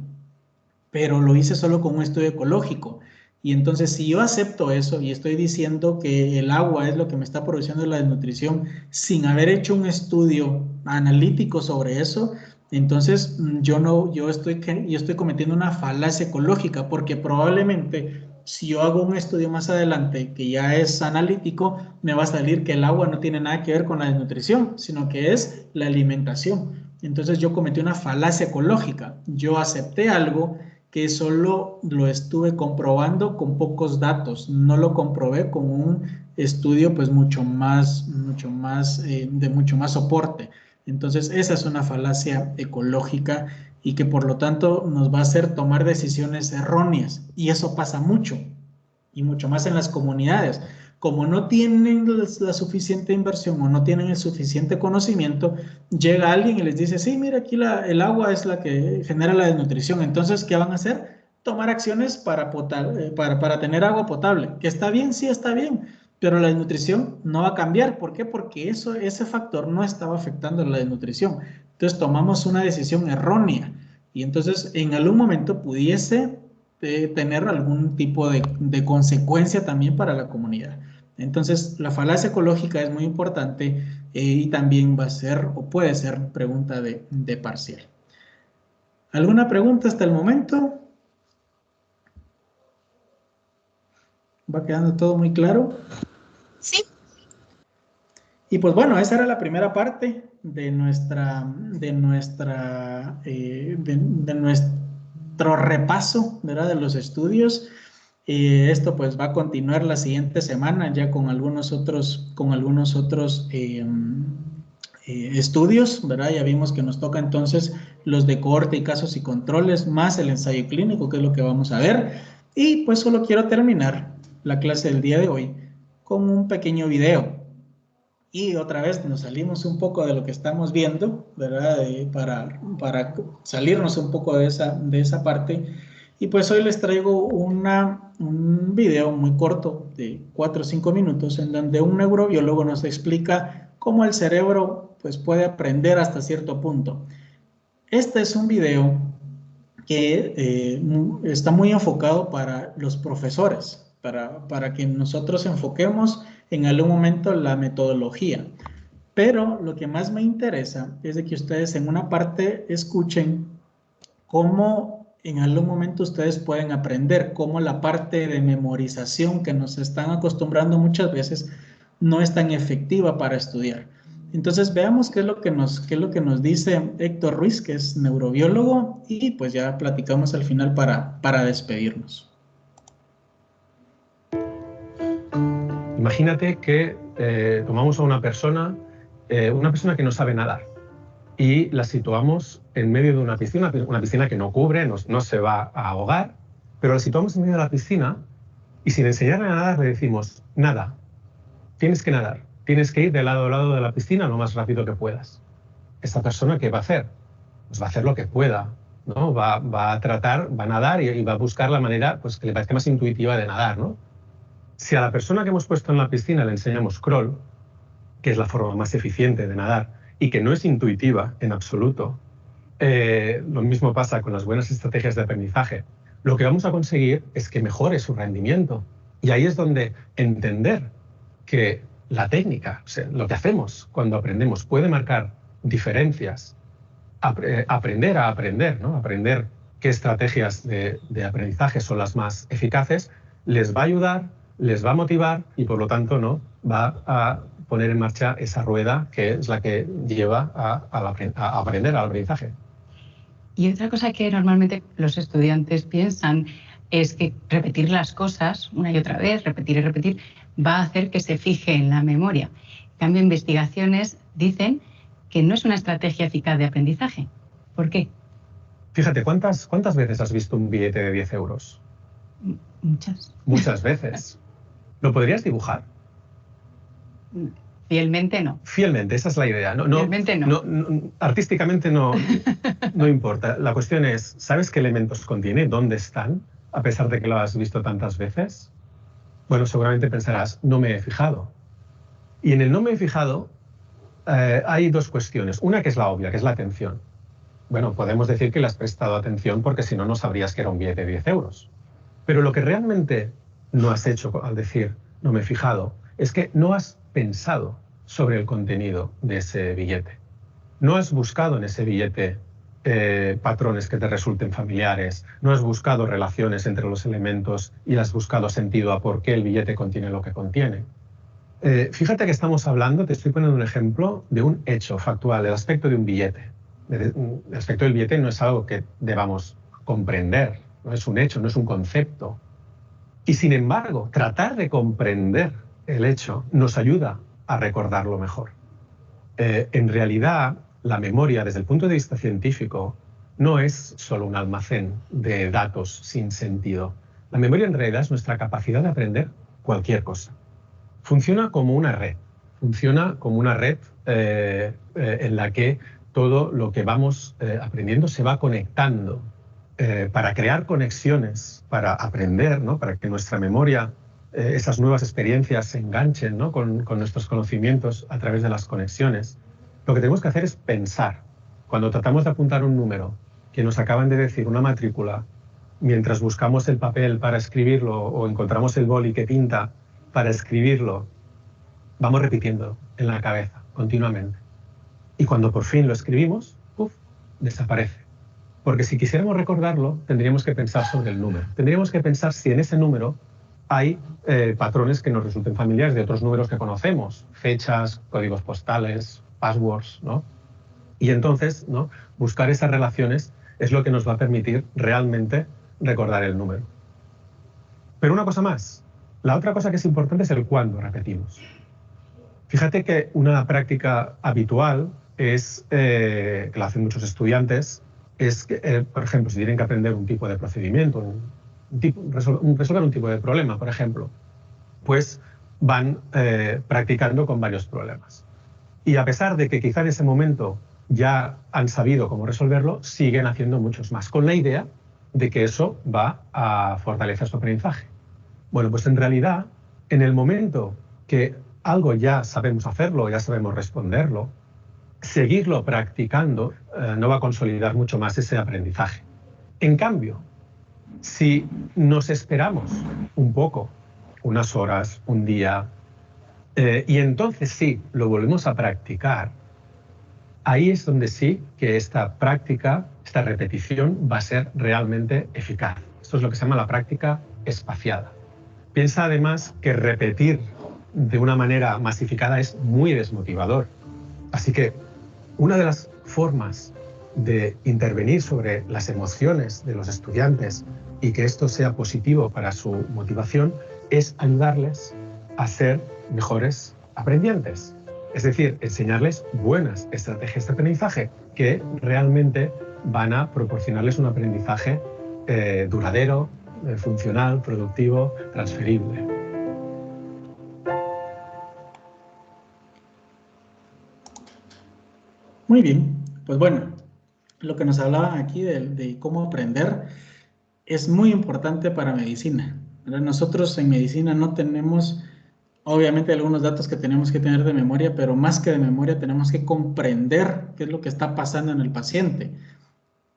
pero lo hice solo con un estudio ecológico. Y entonces si yo acepto eso y estoy diciendo que el agua es lo que me está produciendo la desnutrición sin haber hecho un estudio analítico sobre eso, entonces yo estoy cometiendo una falacia ecológica, porque probablemente si yo hago un estudio más adelante que ya es analítico, me va a salir que el agua no tiene nada que ver con la desnutrición, sino que es la alimentación. Entonces yo cometí una falacia ecológica. Yo acepté algo que solo lo estuve comprobando con pocos datos, no lo comprobé con un estudio pues mucho más de mucho más soporte. Entonces esa es una falacia ecológica y que por lo tanto nos va a hacer tomar decisiones erróneas, y eso pasa mucho y mucho más en las comunidades. Como no tienen la suficiente inversión o no tienen el suficiente conocimiento, llega alguien y les dice, sí, mira, aquí el agua es la que genera la desnutrición. Entonces, ¿qué van a hacer? Tomar acciones para tener agua potable. ¿Que está bien? Sí, está bien. Pero la desnutrición no va a cambiar. ¿Por qué? Porque ese factor no estaba afectando la desnutrición. Entonces, tomamos una decisión errónea. Y entonces, en algún momento pudiese tener algún tipo de consecuencia también para la comunidad. Entonces, la falacia ecológica es muy importante y también va a ser o puede ser pregunta de parcial. ¿Alguna pregunta hasta el momento? ¿Va quedando todo muy claro? Sí. Y pues bueno, esa era la primera parte de nuestro repaso, ¿verdad? De los estudios. Esto pues va a continuar la siguiente semana ya con algunos otros estudios, ¿verdad? Ya vimos que nos toca entonces los de cohorte y casos y controles, más el ensayo clínico, que es lo que vamos a ver. Y pues solo quiero terminar la clase del día de hoy con un pequeño video. Y otra vez nos salimos un poco de lo que estamos viendo, ¿verdad? Para salirnos un poco de esa parte. Y pues hoy les traigo un video muy corto de 4 o 5 minutos en donde un neurobiólogo nos explica cómo el cerebro pues, puede aprender hasta cierto punto. Este es un video que está muy enfocado para los profesores, para que nosotros enfoquemos en algún momento la metodología. Pero lo que más me interesa es de que ustedes en una parte escuchen cómo en algún momento ustedes pueden aprender, cómo la parte de memorización que nos están acostumbrando muchas veces no es tan efectiva para estudiar. Entonces veamos qué es lo que nos dice Héctor Ruiz, que es neurobiólogo, y pues ya platicamos al final para despedirnos. Imagínate que tomamos a una persona que no sabe nadar, y la situamos en medio de una piscina que no cubre, no se va a ahogar, pero la situamos en medio de la piscina y sin enseñarle a nadar le decimos, nada, tienes que nadar, tienes que ir de lado a lado de la piscina lo más rápido que puedas. ¿Esta persona qué va a hacer? Pues va a hacer lo que pueda, ¿no? Va a tratar, va a nadar y va a buscar la manera pues, que le parezca más intuitiva de nadar, ¿no? Si a la persona que hemos puesto en la piscina le enseñamos crawl, que es la forma más eficiente de nadar y que no es intuitiva en absoluto, lo mismo pasa con las buenas estrategias de aprendizaje. Lo que vamos a conseguir es que mejore su rendimiento. Y ahí es donde entender que la técnica, o sea, lo que hacemos cuando aprendemos, puede marcar diferencias. Aprender a aprender, ¿no? Aprender qué estrategias de aprendizaje son las más eficaces, les va a ayudar, les va a motivar y, por lo tanto, ¿no? Va a poner en marcha esa rueda que es la que lleva a aprender al aprendizaje. Y otra cosa que normalmente los estudiantes piensan es que repetir las cosas una y otra vez, repetir y repetir, va a hacer que se fije en la memoria. En cambio, investigaciones dicen que no es una estrategia eficaz de aprendizaje. ¿Por qué? Fíjate, ¿cuántas veces has visto un billete de 10 euros? Muchas. Muchas veces. ¿Lo podrías dibujar? Fielmente no. Fielmente, esa es la idea. Fielmente no. Artísticamente no importa. La cuestión es, ¿sabes qué elementos contiene? ¿Dónde están? A pesar de que lo has visto tantas veces. Bueno, seguramente pensarás, no me he fijado. Y en el no me he fijado hay dos cuestiones. Una que es la obvia, que es la atención. Bueno, podemos decir que le has prestado atención porque si no, no sabrías que era un billete de 10 euros. Pero lo que realmente no has hecho al decir no me he fijado es que no has pensado sobre el contenido de ese billete. No has buscado en ese billete patrones que te resulten familiares, no has buscado relaciones entre los elementos y has buscado sentido a por qué el billete contiene lo que contiene. Fíjate que estamos hablando, te estoy poniendo un ejemplo de un hecho factual, el aspecto de un billete. El aspecto del billete no es algo que debamos comprender, no es un hecho, no es un concepto. Y sin embargo, tratar de comprender el hecho nos ayuda a recordarlo mejor. En realidad, la memoria, desde el punto de vista científico, no es solo un almacén de datos sin sentido. La memoria en realidad es nuestra capacidad de aprender cualquier cosa. Funciona como una red. Funciona como una red en la que todo lo que vamos aprendiendo se va conectando para crear conexiones, para aprender, ¿no? Para que nuestra memoria, esas nuevas experiencias se enganchen, ¿no? con nuestros conocimientos a través de las conexiones. Lo que tenemos que hacer es pensar. Cuando tratamos de apuntar un número que nos acaban de decir, una matrícula, mientras buscamos el papel para escribirlo o encontramos el boli que pinta para escribirlo, vamos repitiendo en la cabeza continuamente. Y cuando por fin lo escribimos, ¡puf!, desaparece. Porque si quisiéramos recordarlo, tendríamos que pensar sobre el número. Tendríamos que pensar si en ese número hay patrones que nos resulten familiares de otros números que conocemos, fechas, códigos postales, passwords, ¿no? Y entonces, ¿no?, buscar esas relaciones es lo que nos va a permitir realmente recordar el número. Pero una cosa más, la otra cosa que es importante es el cuándo repetimos. Fíjate que una práctica habitual es, que lo hacen muchos estudiantes, es que, por ejemplo, si tienen que aprender un tipo de procedimiento, resolver un tipo de problema, por ejemplo, pues van practicando con varios problemas. Y a pesar de que quizá en ese momento ya han sabido cómo resolverlo, siguen haciendo muchos más, con la idea de que eso va a fortalecer su aprendizaje. Bueno, pues en realidad, en el momento que algo ya sabemos hacerlo, ya sabemos responderlo, seguirlo practicando no va a consolidar mucho más ese aprendizaje. En cambio, si nos esperamos un poco, unas horas, un día, y entonces sí, lo volvemos a practicar, ahí es donde sí que esta práctica, esta repetición va a ser realmente eficaz. Esto es lo que se llama la práctica espaciada. Piensa además que repetir de una manera masificada es muy desmotivador. Así que una de las formas de intervenir sobre las emociones de los estudiantes y que esto sea positivo para su motivación es ayudarles a ser mejores aprendientes. Es decir, enseñarles buenas estrategias de aprendizaje que realmente van a proporcionarles un aprendizaje duradero, funcional, productivo, transferible. Muy bien, pues bueno, lo que nos hablaban aquí de cómo aprender es muy importante para medicina, ¿verdad? Nosotros en medicina no tenemos, obviamente, algunos datos que tenemos que tener de memoria, pero más que de memoria tenemos que comprender qué es lo que está pasando en el paciente.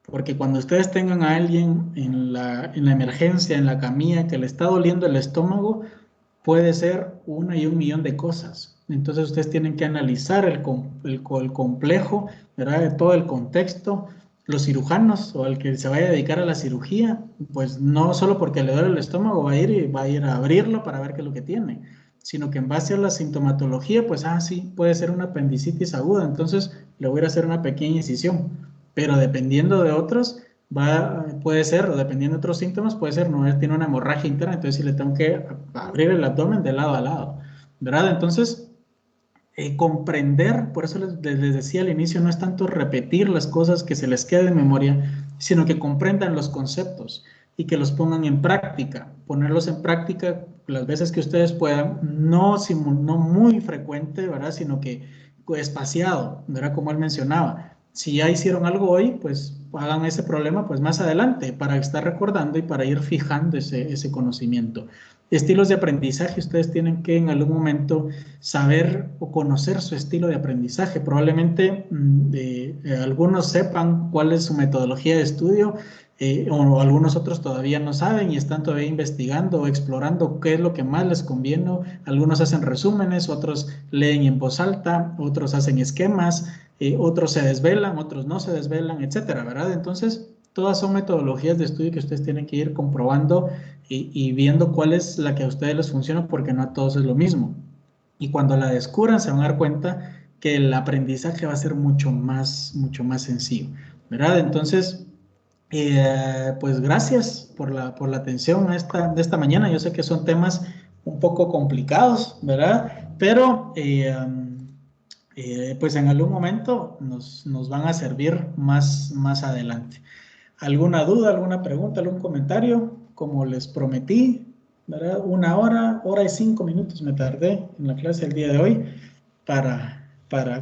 Porque cuando ustedes tengan a alguien en la emergencia, en la camilla, que le está doliendo el estómago, puede ser una y un millón de cosas. Entonces ustedes tienen que analizar el complejo, ¿verdad? De todo el contexto. Los cirujanos o el que se vaya a dedicar a la cirugía, pues no solo porque le duele el estómago va a ir a abrirlo para ver qué es lo que tiene, sino que en base a la sintomatología, pues, sí, puede ser una apendicitis aguda, entonces le voy a hacer una pequeña incisión, pero dependiendo de otros, puede ser, o dependiendo de otros síntomas, puede ser, no, él tiene una hemorragia interna, entonces sí le tengo que abrir el abdomen de lado a lado, ¿verdad? Entonces, comprender, por eso les decía al inicio, no es tanto repetir las cosas que se les quede en memoria, sino que comprendan los conceptos y que los pongan en práctica, ponerlos en práctica las veces que ustedes puedan, no muy frecuente, ¿verdad? Sino que espaciado, ¿verdad? Como él mencionaba. Si ya hicieron algo hoy, pues hagan ese problema pues más adelante para estar recordando y para ir fijando ese conocimiento. Estilos de aprendizaje, ustedes tienen que en algún momento saber o conocer su estilo de aprendizaje. Probablemente algunos sepan cuál es su metodología de estudio, o algunos otros todavía no saben y están todavía investigando o explorando qué es lo que más les conviene. Algunos hacen resúmenes, otros leen en voz alta, otros hacen esquemas, otros se desvelan, otros no se desvelan, etcétera, ¿verdad? Entonces, todas son metodologías de estudio que ustedes tienen que ir comprobando y viendo cuál es la que a ustedes les funciona, porque no a todos es lo mismo. Y cuando la descubran se van a dar cuenta que el aprendizaje va a ser mucho más sencillo, ¿verdad? Entonces, pues gracias por la atención de esta mañana. Yo sé que son temas un poco complicados, ¿verdad? Pero pues en algún momento nos van a servir más adelante. ¿Alguna duda, alguna pregunta, algún comentario? Como les prometí, ¿verdad? 1 hora y 5 minutos me tardé en la clase el día de hoy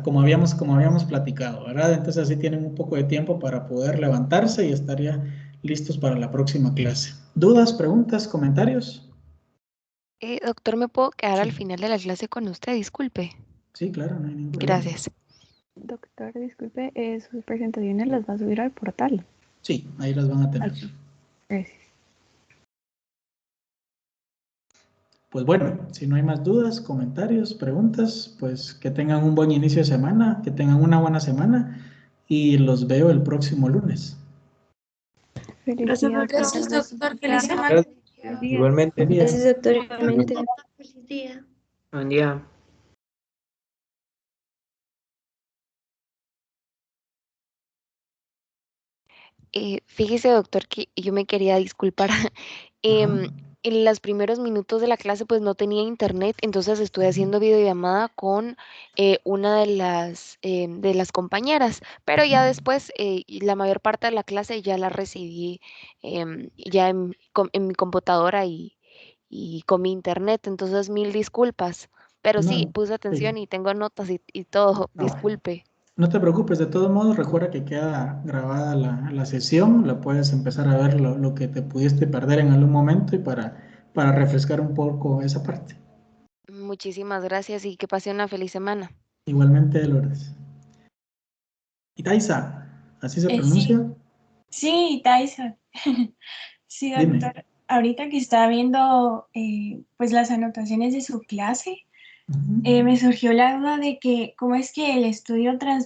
como habíamos platicado, ¿verdad? Entonces así tienen un poco de tiempo para poder levantarse y estar ya listos para la próxima clase. ¿Dudas, preguntas, comentarios? Doctor, ¿me puedo quedar al Sí. final de la clase con usted? Disculpe. Sí, claro, no hay ningún problema. Gracias. Doctor, disculpe, sus presentaciones las va a subir al portal. Sí, ahí las van a tener. Gracias. Pues bueno, si no hay más dudas, comentarios, preguntas, pues que tengan un buen inicio de semana, que tengan una buena semana y los veo el próximo lunes. Gracias, doctor. Feliz semana. Gracias. Igualmente. Buen día. Gracias, doctor. Igualmente. Feliz día. Buen día. Fíjese, doctor, que yo me quería disculpar. En los primeros minutos de la clase pues no tenía internet, entonces estuve haciendo videollamada con una de las compañeras, pero ya después la mayor parte de la clase ya la recibí ya en mi computadora y con mi internet, entonces mil disculpas, pero sí, No, puse sí. atención y tengo notas y todo, Ah, bueno. disculpe. No te preocupes, de todos modos, recuerda que queda grabada la sesión, la puedes empezar a ver lo que te pudiste perder en algún momento y para refrescar un poco esa parte. Muchísimas gracias y que pase una feliz semana. Igualmente, Lourdes. Itaiza, ¿así se pronuncia? Sí, Tyson. Sí, Dime. doctor. Ahorita que estaba viendo pues las anotaciones de su clase, Ujú. me surgió la duda de que cómo es que el estudio